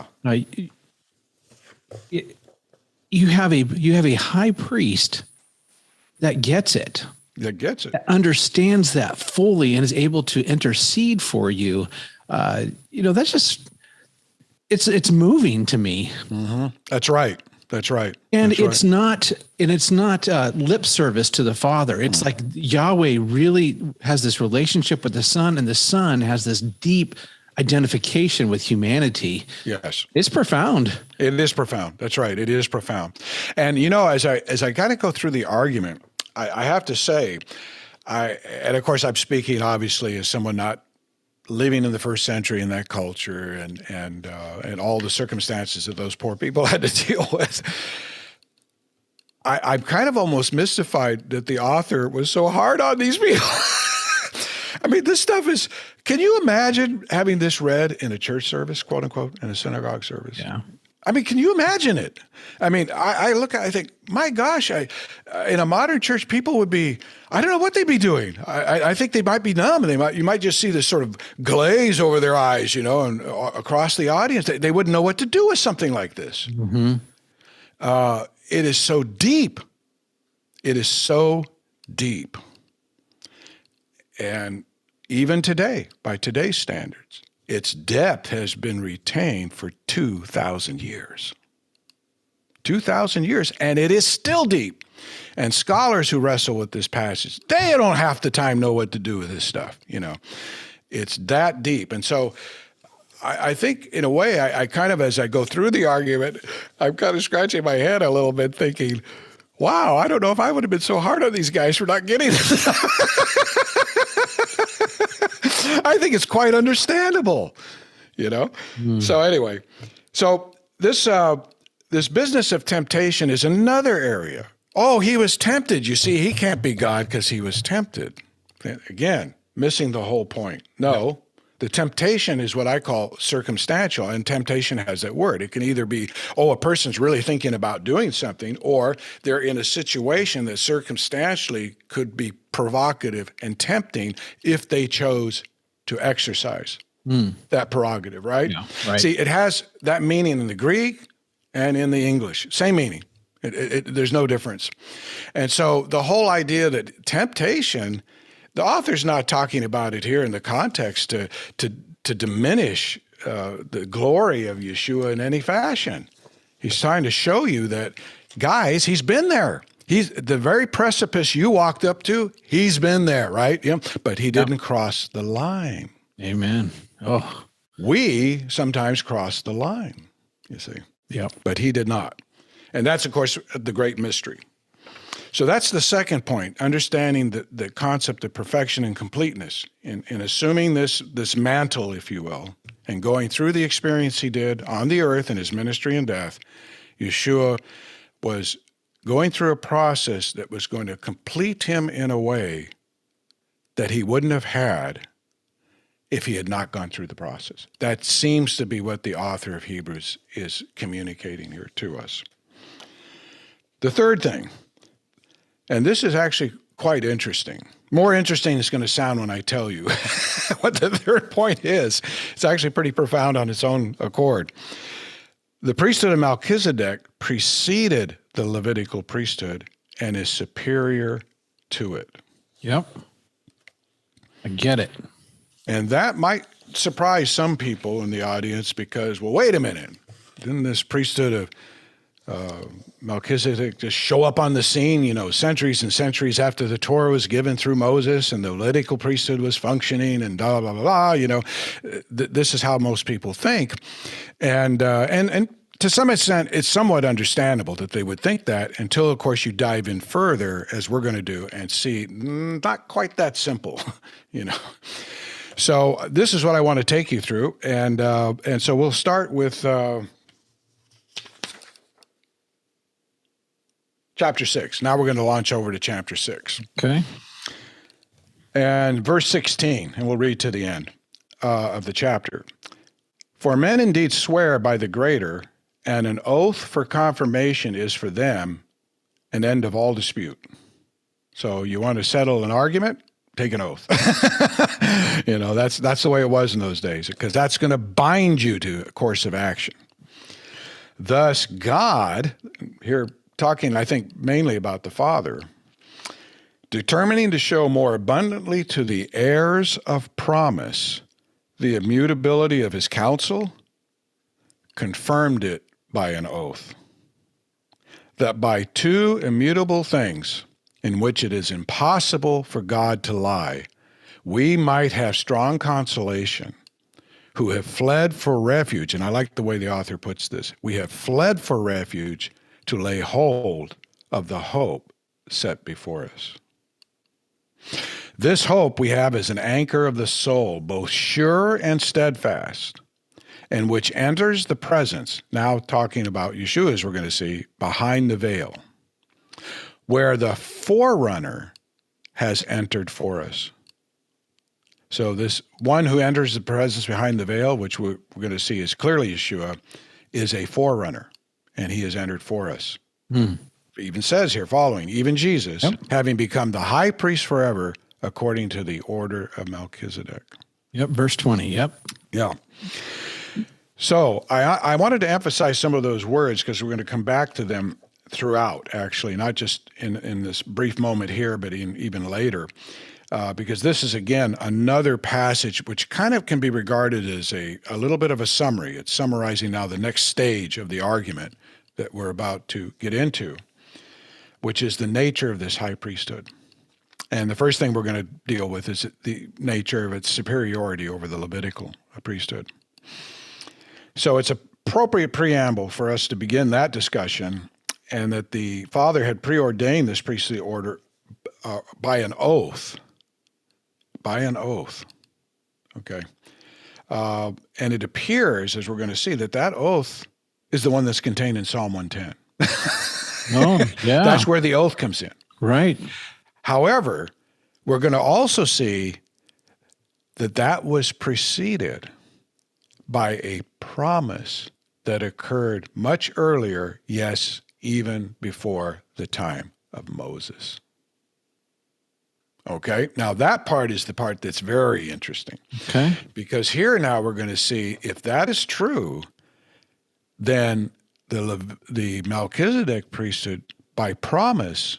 [SPEAKER 1] have a high priest that gets it. That understands that fully and is able to intercede for you. That's just, it's moving to me.
[SPEAKER 2] Mm-hmm. That's right.
[SPEAKER 1] And it's not lip service to the Father. It's like Yahweh really has this relationship with the Son, and the Son has this deep identification with humanity.
[SPEAKER 2] Yes.
[SPEAKER 1] It's profound.
[SPEAKER 2] It is profound. That's right. It is profound. And as I kind of go through the argument, I have to say, and of course I'm speaking obviously as someone not living in the first century in that culture and all the circumstances that those poor people had to deal with. I'm kind of almost mystified that the author was so hard on these people. I mean, this stuff is, can you imagine having this read in a church service, quote unquote, in a synagogue service?
[SPEAKER 1] Yeah.
[SPEAKER 2] I mean, can you imagine it? I mean, I think, my gosh, in a modern church, people would be, I don't know what they'd be doing. I think they might be numb. You might just see this sort of glaze over their eyes, and across the audience. They wouldn't know what to do with something like this.
[SPEAKER 1] Mm-hmm.
[SPEAKER 2] It is so deep. It is so deep. And even today, by today's standards, its depth has been retained for 2,000 years. 2,000 years, and it is still deep. And scholars who wrestle with this passage, they don't half the time know what to do with this stuff, It's that deep. And so I think in a way, I kind of, as I go through the argument, I'm kind of scratching my head a little bit thinking, wow, I don't know if I would have been so hard on these guys for not getting this. I think it's quite understandable, you know? So anyway, so this business of temptation is another area. Oh, he was tempted. You see, he can't be God because he was tempted. Again, missing the whole point. No, the temptation is what I call circumstantial, and temptation has that word. It can either be, a person's really thinking about doing something, or they're in a situation that circumstantially could be provocative and tempting if they chose to exercise that prerogative, right?
[SPEAKER 1] Yeah, right?
[SPEAKER 2] See, it has that meaning in the Greek and in the English, same meaning. There's no difference. And so the whole idea that temptation, the author's not talking about it here in the context to diminish the glory of Yeshua in any fashion. He's trying to show you that, guys, he's been there. He's the very precipice you walked up to, he's been there, right? Yeah. But he didn't cross the line.
[SPEAKER 1] Amen. Oh,
[SPEAKER 2] we sometimes cross the line, you see.
[SPEAKER 1] Yep.
[SPEAKER 2] But he did not. And that's, of course, the great mystery. So that's the second point, understanding the concept of perfection and completeness in assuming this mantle, if you will, and going through the experience he did on the earth in his ministry and death. Yeshua was going through a process that was going to complete him in a way that he wouldn't have had if he had not gone through the process. That seems to be what the author of Hebrews is communicating here to us. The third thing, and this is actually quite interesting. More interesting it's going to sound when I tell you what the third point is. It's actually pretty profound on its own accord. The priesthood of Melchizedek preceded the Levitical priesthood and is superior to it.
[SPEAKER 1] Yep. I get it.
[SPEAKER 2] And that might surprise some people in the audience because, well, wait a minute. Didn't this priesthood of Melchizedek just show up on the scene, centuries and centuries after the Torah was given through Moses and the Levitical priesthood was functioning and blah, blah, blah, blah, this is how most people think. And to some extent, it's somewhat understandable that they would think that until, of course, you dive in further, as we're going to do, and see not quite that simple, So this is what I want to take you through. And so we'll start with chapter 6. Now we're going to launch over to chapter 6.
[SPEAKER 1] Okay.
[SPEAKER 2] And verse 16, and we'll read to the end of the chapter. For men indeed swear by the greater, and an oath for confirmation is for them an end of all dispute. So you want to settle an argument? Take an oath. That's the way it was in those days, because that's going to bind you to a course of action. Thus God, here talking, I think, mainly about the Father, determining to show more abundantly to the heirs of promise the immutability of his counsel, confirmed it by an oath, that by two immutable things in which it is impossible for God to lie, we might have strong consolation, who have fled for refuge. And I like the way the author puts this. We have fled for refuge to lay hold of the hope set before us. This hope we have as an anchor of the soul, both sure and steadfast, and which enters the presence, now talking about Yeshua, as we're going to see, behind the veil, where the forerunner has entered for us. So this one who enters the presence behind the veil, which we're going to see is clearly Yeshua, is a forerunner, and he has entered for us. It even says here following, even Jesus, having become the high priest forever, according to the order of Melchizedek.
[SPEAKER 1] Yep, verse 20, yep.
[SPEAKER 2] Yeah. So I wanted to emphasize some of those words because we're going to come back to them throughout, actually, not just in this brief moment here, but even later, because this is, again, another passage which kind of can be regarded as a little bit of a summary. It's summarizing now the next stage of the argument that we're about to get into, which is the nature of this high priesthood. And the first thing we're going to deal with is the nature of its superiority over the Levitical priesthood. So it's appropriate preamble for us to begin that discussion, and that the Father had preordained this priestly order by an oath. By an oath. Okay. And it appears, as we're going to see, that oath is the one that's contained in Psalm 110.
[SPEAKER 1] Oh, yeah.
[SPEAKER 2] That's where the oath comes in.
[SPEAKER 1] Right.
[SPEAKER 2] However, we're going to also see that was preceded by a promise that occurred much earlier, yes, even before the time of Moses. Okay, now that part is the part that's very interesting.
[SPEAKER 1] Okay.
[SPEAKER 2] Because here now we're going to see if that is true, then the Melchizedek priesthood by promise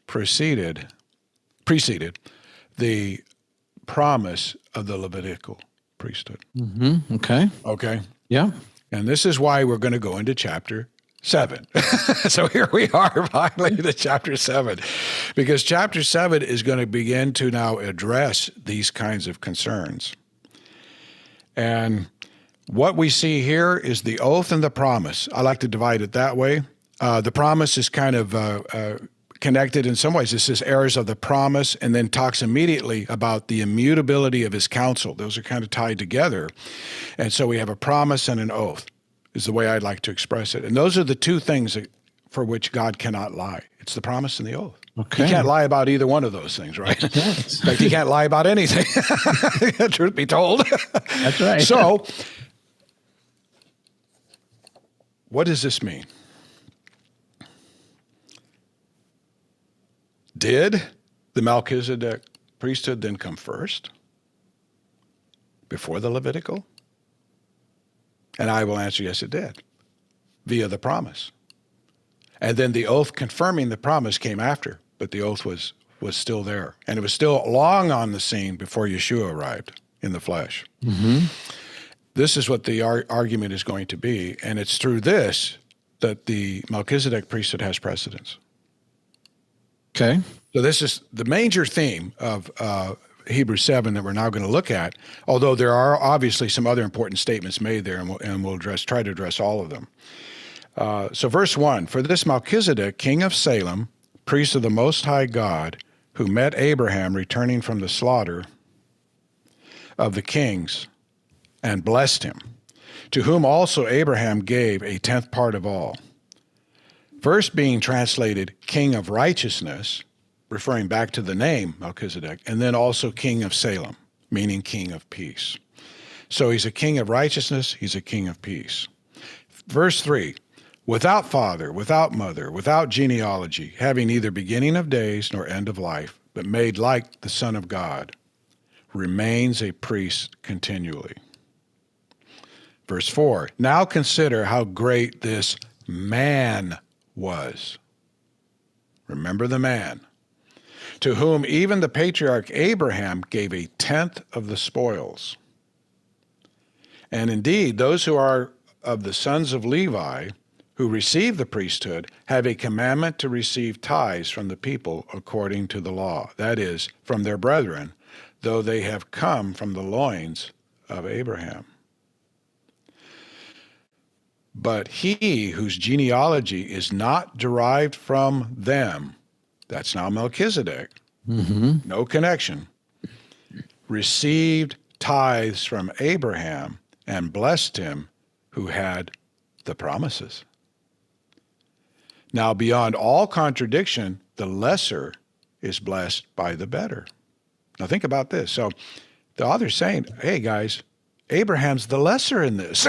[SPEAKER 2] preceded the promise of the Levitical priesthood.
[SPEAKER 1] Mm-hmm. Okay.
[SPEAKER 2] Okay.
[SPEAKER 1] Yeah.
[SPEAKER 2] And this is why we're going to go into chapter 7. So here we are finally to chapter 7, because chapter 7 is going to begin to now address these kinds of concerns. And what we see here is the oath and the promise. I like to divide it that way. The promise is kind of connected in some ways. This is heirs of the promise, and then talks immediately about the immutability of his counsel. Those are kind of tied together. And so we have a promise and an oath, is the way I'd like to express it. And those are the two things for which God cannot lie. It's the promise and the oath.
[SPEAKER 1] Okay.
[SPEAKER 2] He can't lie about either one of those things, right?
[SPEAKER 1] Yes.
[SPEAKER 2] In fact, he can't lie about anything, truth be told.
[SPEAKER 1] That's right.
[SPEAKER 2] So, what does this mean? Did the Melchizedek priesthood then come first, before the Levitical? And I will answer, yes, it did, via the promise. And then the oath confirming the promise came after, but the oath was still there. And it was still long on the scene before Yeshua arrived in the flesh.
[SPEAKER 1] Mm-hmm.
[SPEAKER 2] This is what the argument is going to be, and it's through this that the Melchizedek priesthood has precedence.
[SPEAKER 1] Okay.
[SPEAKER 2] So this is the major theme of Hebrews 7 that we're now going to look at, although there are obviously some other important statements made there, and we'll try to address all of them. So verse 1, for this Melchizedek, king of Salem, priest of the Most High God, who met Abraham returning from the slaughter of the kings and blessed him, to whom also Abraham gave a 10th part of all. First being translated king of righteousness, referring back to the name Melchizedek, and then also king of Salem, meaning king of peace. So he's a king of righteousness, he's a king of peace. Verse 3, without father, without mother, without genealogy, having neither beginning of days nor end of life, but made like the Son of God, remains a priest continually. Verse 4, now consider how great this man was. Remember the man, to whom even the patriarch Abraham gave a 10th of the spoils. And indeed, those who are of the sons of Levi, who receive the priesthood, have a commandment to receive tithes from the people according to the law, that is, from their brethren, though they have come from the loins of Abraham. But he whose genealogy is not derived from them, that's now Melchizedek, no connection, received tithes from Abraham and blessed him who had the promises. Now, beyond all contradiction, the lesser is blessed by the better. Now, think about this. So the author's saying, hey, guys, Abraham's the lesser in this.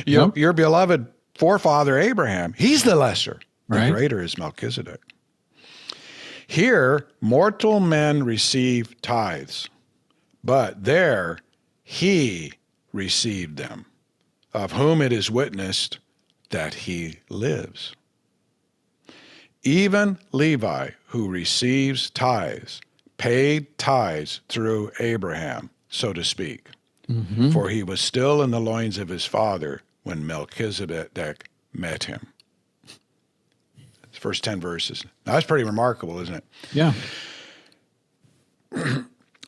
[SPEAKER 2] Your beloved forefather Abraham, he's the lesser. The greater is Melchizedek. Here, mortal men receive tithes, but there he received them, of whom it is witnessed that he lives. Even Levi, who receives tithes, paid tithes through Abraham, so to speak, for he was still in the loins of his father when Melchizedek met him. It's first 10 verses. Now, that's pretty remarkable, isn't it?
[SPEAKER 1] Yeah.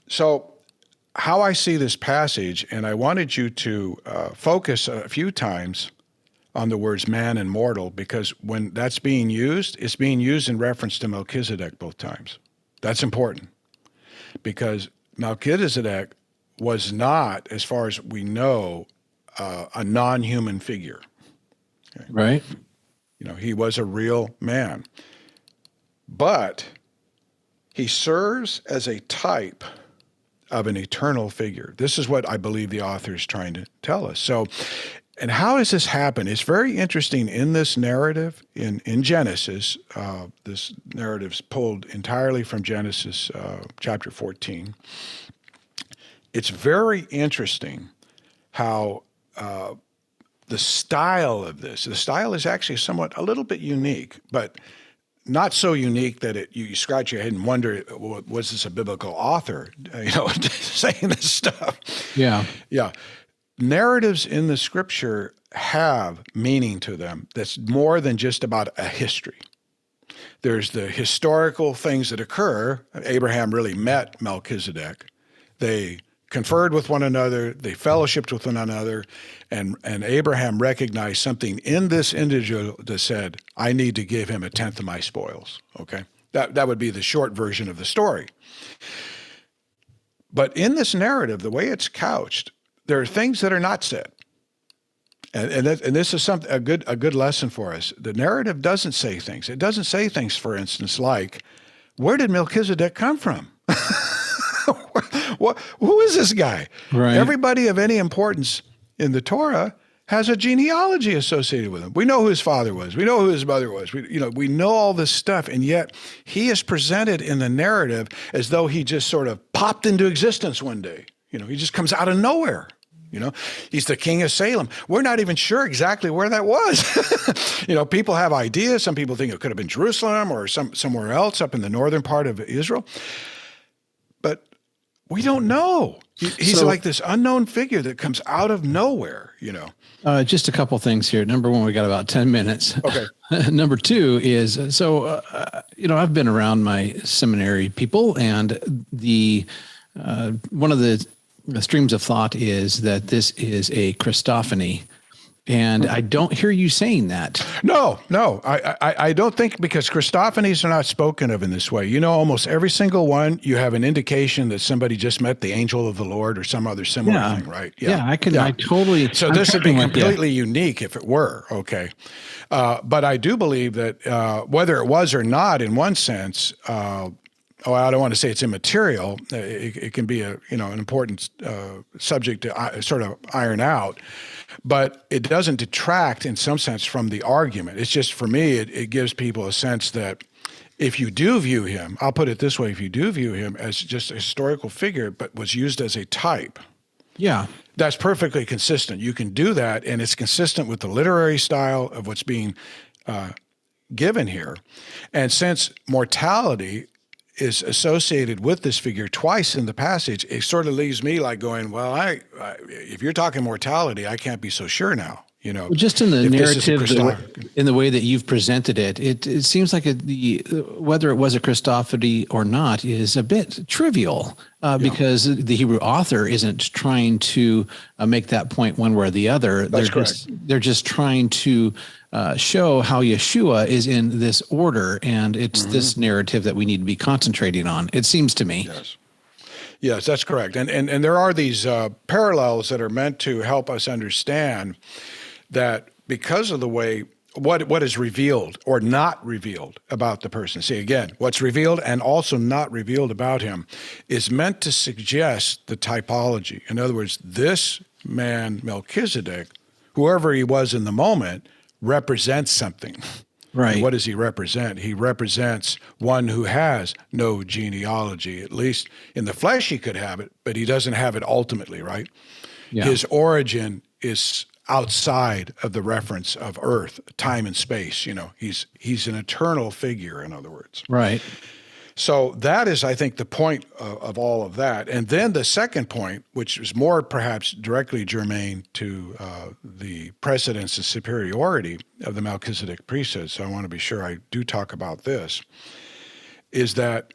[SPEAKER 2] So how I see this passage, and I wanted you to focus a few times on the words man and mortal, because when that's being used, it's being used in reference to Melchizedek both times. That's important, because Melchizedek was not, as far as we know, a non-human figure. Okay?
[SPEAKER 1] Right.
[SPEAKER 2] He was a real man. But he serves as a type of an eternal figure. This is what I believe the author is trying to tell us. So, and how does this happen? It's very interesting in this narrative in Genesis. This narrative's pulled entirely from Genesis chapter 14. It's very interesting how the style of this, the style is actually somewhat a little bit unique, but not so unique that you scratch your head and wonder, was this a biblical author, saying this stuff?
[SPEAKER 1] Yeah.
[SPEAKER 2] Yeah. Narratives in the scripture have meaning to them that's more than just about a history. There's the historical things that occur. Abraham really met Melchizedek. They conferred with one another, they fellowshiped with one another, and Abraham recognized something in this individual that said, I need to give him a tenth of my spoils, okay? That would be the short version of the story. But in this narrative, the way it's couched, there are things that are not said. And this is a good lesson for us. The narrative doesn't say things. It doesn't say things, for instance, like, where did Melchizedek come from? Who is this guy?
[SPEAKER 1] Right.
[SPEAKER 2] Everybody of any importance in the Torah has a genealogy associated with him. We know who his father was. We know who his mother was. We know all this stuff, and yet he is presented in the narrative as though he just sort of popped into existence one day. He just comes out of nowhere. He's the king of Salem. We're not even sure exactly where that was. People have ideas. Some people think it could have been Jerusalem or somewhere else up in the northern part of Israel. But we don't know. He's like this unknown figure that comes out of nowhere,
[SPEAKER 1] Just a couple things here. Number one, we got about 10 minutes.
[SPEAKER 2] Okay.
[SPEAKER 1] Number two is, I've been around my seminary people, and one of the streams of thought is that this is a Christophany. And I don't hear you saying that.
[SPEAKER 2] No, I don't think, because Christophanies are not spoken of in this way. Almost every single one, you have an indication that somebody just met the angel of the Lord or some other similar thing, right?
[SPEAKER 1] Yeah, I totally.
[SPEAKER 2] So this would be completely unique if it were, okay. But I do believe that whether it was or not, in one sense, I don't want to say it's immaterial. It can be an important subject to sort of iron out. But it doesn't detract, in some sense, from the argument. It's just, for me, it gives people a sense that if you do view him, I'll put it this way, if you do view him as just a historical figure, but was used as a type, that's perfectly consistent. You can do that, and it's consistent with the literary style of what's being given here. And since mortality is associated with this figure twice in the passage, it sort of leaves me like going, well, if you're talking mortality, I can't be so sure now.
[SPEAKER 1] Well, just in the narrative, in the way that you've presented it, it seems like whether it was a Christophany or not is a bit trivial because the Hebrew author isn't trying to make that point one way or the other. They're just trying to show how Yeshua is in this order, and it's this narrative that we need to be concentrating on, it seems to me.
[SPEAKER 2] Yes, that's correct. And there are these parallels that are meant to help us understand that because of the way what is revealed or not revealed about the person. See, again, what's revealed and also not revealed about him is meant to suggest the typology. In other words, this man, Melchizedek, whoever he was in the moment, represents something.
[SPEAKER 1] Right.
[SPEAKER 2] And what does he represent? He represents one who has no genealogy. At least in the flesh he could have it, but he doesn't have it ultimately, right? Yeah. His origin is outside of the reference of earth, time and space. He's an eternal figure, in other words.
[SPEAKER 1] Right.
[SPEAKER 2] So that is, I think, the point of all of that. And then the second point, which is more perhaps directly germane to the precedence and superiority of the Melchizedek priesthood, so I want to be sure I do talk about this, is that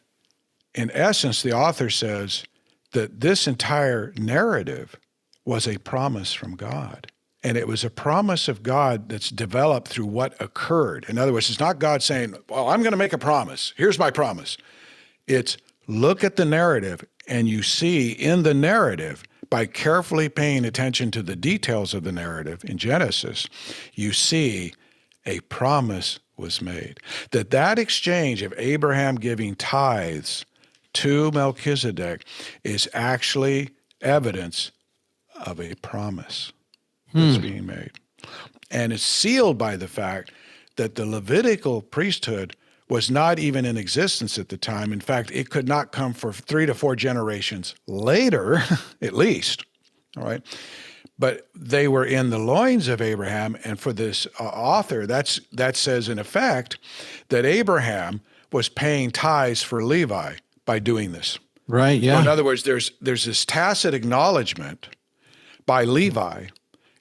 [SPEAKER 2] in essence, the author says, that this entire narrative was a promise from God. And it was a promise of God that's developed through what occurred. In other words, it's not God saying, well, I'm going to make a promise. Here's my promise. It's look at the narrative, and you see in the narrative, by carefully paying attention to the details of the narrative in Genesis, you see a promise was made. That exchange of Abraham giving tithes to Melchizedek is actually evidence of a promise that's being made. And it's sealed by the fact that the Levitical priesthood was not even in existence at the time. In fact, it could not come for 3 to 4 generations later, at least, all right? But they were in the loins of Abraham, and for this author, that says in effect that Abraham was paying tithes for Levi by doing this.
[SPEAKER 1] Right, yeah.
[SPEAKER 2] So in other words, there's this tacit acknowledgement by Levi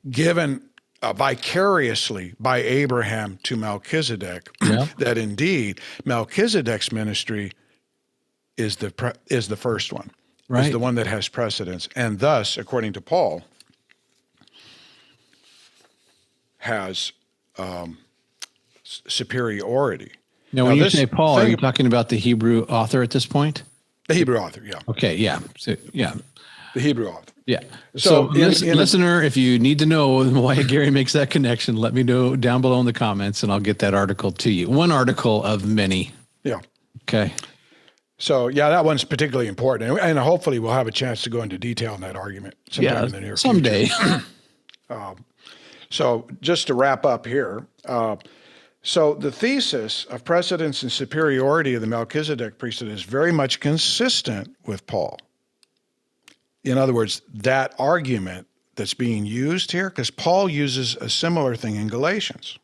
[SPEAKER 2] given vicariously by Abraham to Melchizedek, that indeed Melchizedek's ministry is the first one,
[SPEAKER 1] right,
[SPEAKER 2] is the one that has precedence, and thus, according to Paul, has superiority.
[SPEAKER 1] Now, when you say Paul, are you talking about the Hebrew author at this point?
[SPEAKER 2] The Hebrew author, yeah.
[SPEAKER 1] Okay, yeah. So, yeah.
[SPEAKER 2] The Hebrew author.
[SPEAKER 1] Yeah. So listener, if you need to know why Gary makes that connection, let me know down below in the comments, and I'll get that article to you. One article of many.
[SPEAKER 2] Yeah.
[SPEAKER 1] Okay.
[SPEAKER 2] So, yeah, that one's particularly important. And hopefully we'll have a chance to go into detail on that argument sometime in the near
[SPEAKER 1] someday.
[SPEAKER 2] future. So just to wrap up here, so the thesis of precedence and superiority of the Melchizedek priesthood is very much consistent with Paul. In other words, that argument that's being used here, because Paul uses a similar thing in Galatians,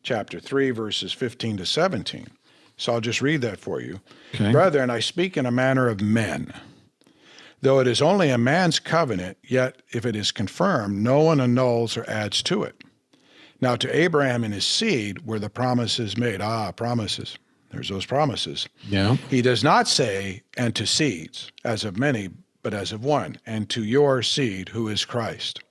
[SPEAKER 2] chapter 3, verses 15 to 17. So I'll just read that for you. Okay. Brethren, I speak in a manner of men. Though it is only a man's covenant, yet if it is confirmed, no one annuls or adds to it. Now to Abraham and his seed were the promises made. Promises. There's those promises.
[SPEAKER 1] Yeah.
[SPEAKER 2] He does not say, and to seeds, as of many, but as of one, and to your seed, who is Christ.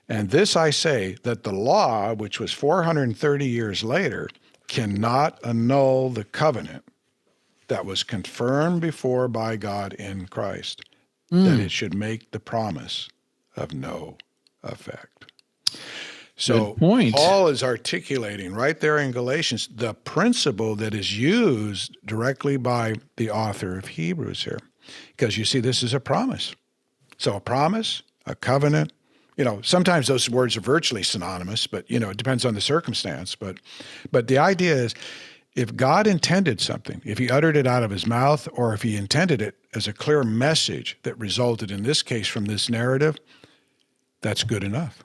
[SPEAKER 2] And this I say, that the law, which was 430 years later, cannot annul the covenant that was confirmed before by God in Christ, that it should make the promise of no effect. So Paul is articulating right there in Galatians the principle that is used directly by the author of Hebrews here. Because you see, this is a promise. So a promise, a covenant, sometimes those words are virtually synonymous, but, it depends on the circumstance. But the idea is, if God intended something, if he uttered it out of his mouth, or if he intended it as a clear message that resulted in this case from this narrative, that's good enough.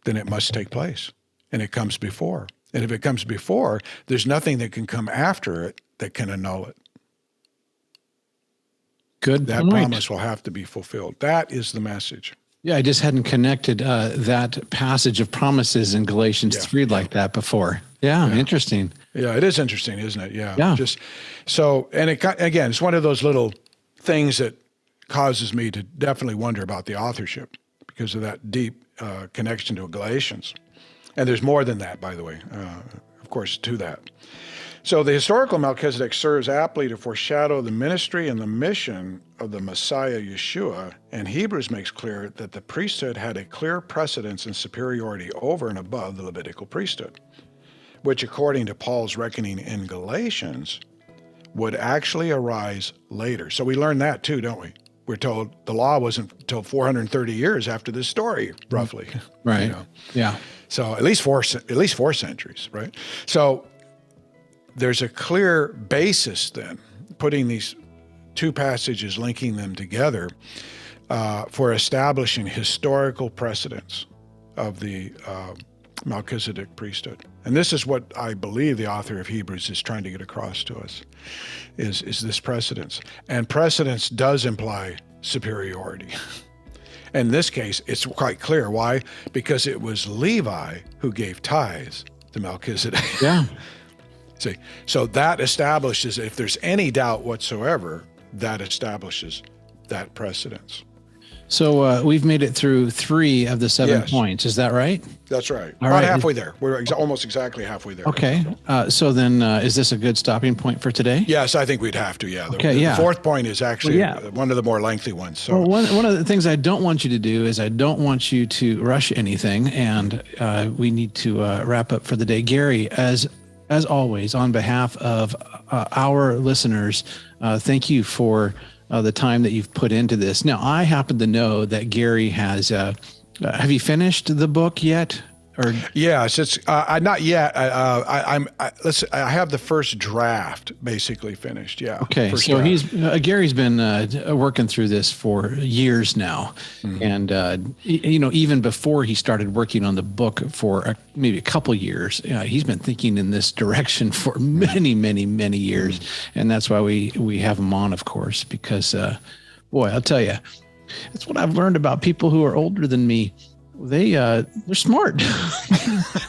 [SPEAKER 2] Then it must take place, and it comes before. And if it comes before, there's nothing that can come after it that can annul it. That promise will have to be fulfilled. That is the message.
[SPEAKER 1] Yeah, I just hadn't connected that passage of promises in Galatians 3 like that before. Yeah, interesting.
[SPEAKER 2] Yeah, it is interesting, isn't it? Yeah.
[SPEAKER 1] Yeah.
[SPEAKER 2] And again, it's one of those little things that causes me to definitely wonder about the authorship because of that deep connection to Galatians. And there's more than that, by the way, of course, to that. So the historical Melchizedek serves aptly to foreshadow the ministry and the mission of the Messiah Yeshua, and Hebrews makes clear that the priesthood had a clear precedence and superiority over and above the Levitical priesthood, which according to Paul's reckoning in Galatians would actually arise later. So we learn that too, don't we? We're told the law wasn't until 430 years after this story, roughly.
[SPEAKER 1] Right. Yeah.
[SPEAKER 2] So at least four centuries, right? So there's a clear basis then, putting these two passages, linking them together, for establishing historical precedence of the Melchizedek priesthood. And this is what I believe the author of Hebrews is trying to get across to us, is this precedence. And precedence does imply superiority. In this case, it's quite clear. Why? Because it was Levi who gave tithes to Melchizedek.
[SPEAKER 1] Yeah.
[SPEAKER 2] See, so that establishes, if there's any doubt whatsoever, that establishes that precedence.
[SPEAKER 1] So we've made it through 3 of the 7 points. Is that right?
[SPEAKER 2] That's right.
[SPEAKER 1] All
[SPEAKER 2] About
[SPEAKER 1] right.
[SPEAKER 2] halfway there. We're almost exactly halfway there.
[SPEAKER 1] Okay. So then is this a good stopping point for today?
[SPEAKER 2] Yes, I think we'd have to, yeah.
[SPEAKER 1] Okay,
[SPEAKER 2] the 4th point is actually one of the more lengthy ones. So.
[SPEAKER 1] Well, one of the things I don't want you to do is I don't want you to rush anything, and we need to wrap up for the day. Gary, as always, on behalf of our listeners, thank you for the time that you've put into this. Now, I happen to know that Gary has, have you finished the book yet? Or
[SPEAKER 2] yes, it's not yet. I have the first draft basically finished. Yeah.
[SPEAKER 1] Okay. So Gary's been working through this for years now, and even before he started working on the book for maybe a couple years, he's been thinking in this direction for many, many, many years, and that's why we have him on, of course, because boy, I'll tell you, that's what I've learned about people who are older than me. They're smart.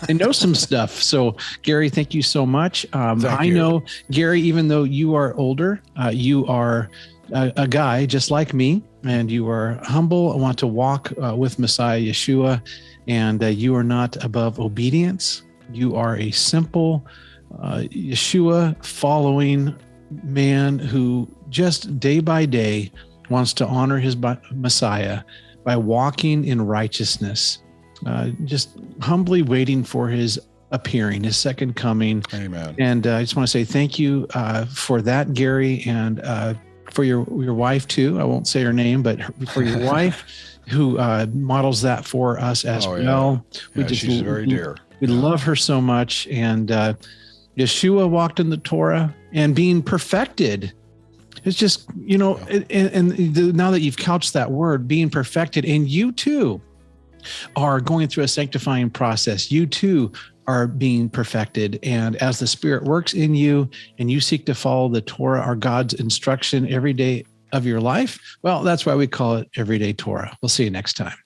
[SPEAKER 1] They know some stuff. So Gary, thank you so much. I know, Gary, even though you are older, you are a guy just like me, and you are humble, want to walk with Messiah Yeshua, and you are not above obedience. You are a simple Yeshua following man who just day by day wants to honor his Messiah by walking in righteousness, just humbly waiting for his appearing, his second coming.
[SPEAKER 2] Amen.
[SPEAKER 1] And I just want to say thank you for that, Gary, and for your wife too. I won't say her name, but for your wife who models that for us as well.
[SPEAKER 2] Yeah, she's very dear.
[SPEAKER 1] We love her so much. And Yeshua walked in the Torah and being perfected. It's just, and now that you've couched that word, being perfected, and you too are going through a sanctifying process. You too are being perfected. And as the Spirit works in you and you seek to follow the Torah or God's instruction every day of your life, well, that's why we call it Everyday Torah. We'll see you next time.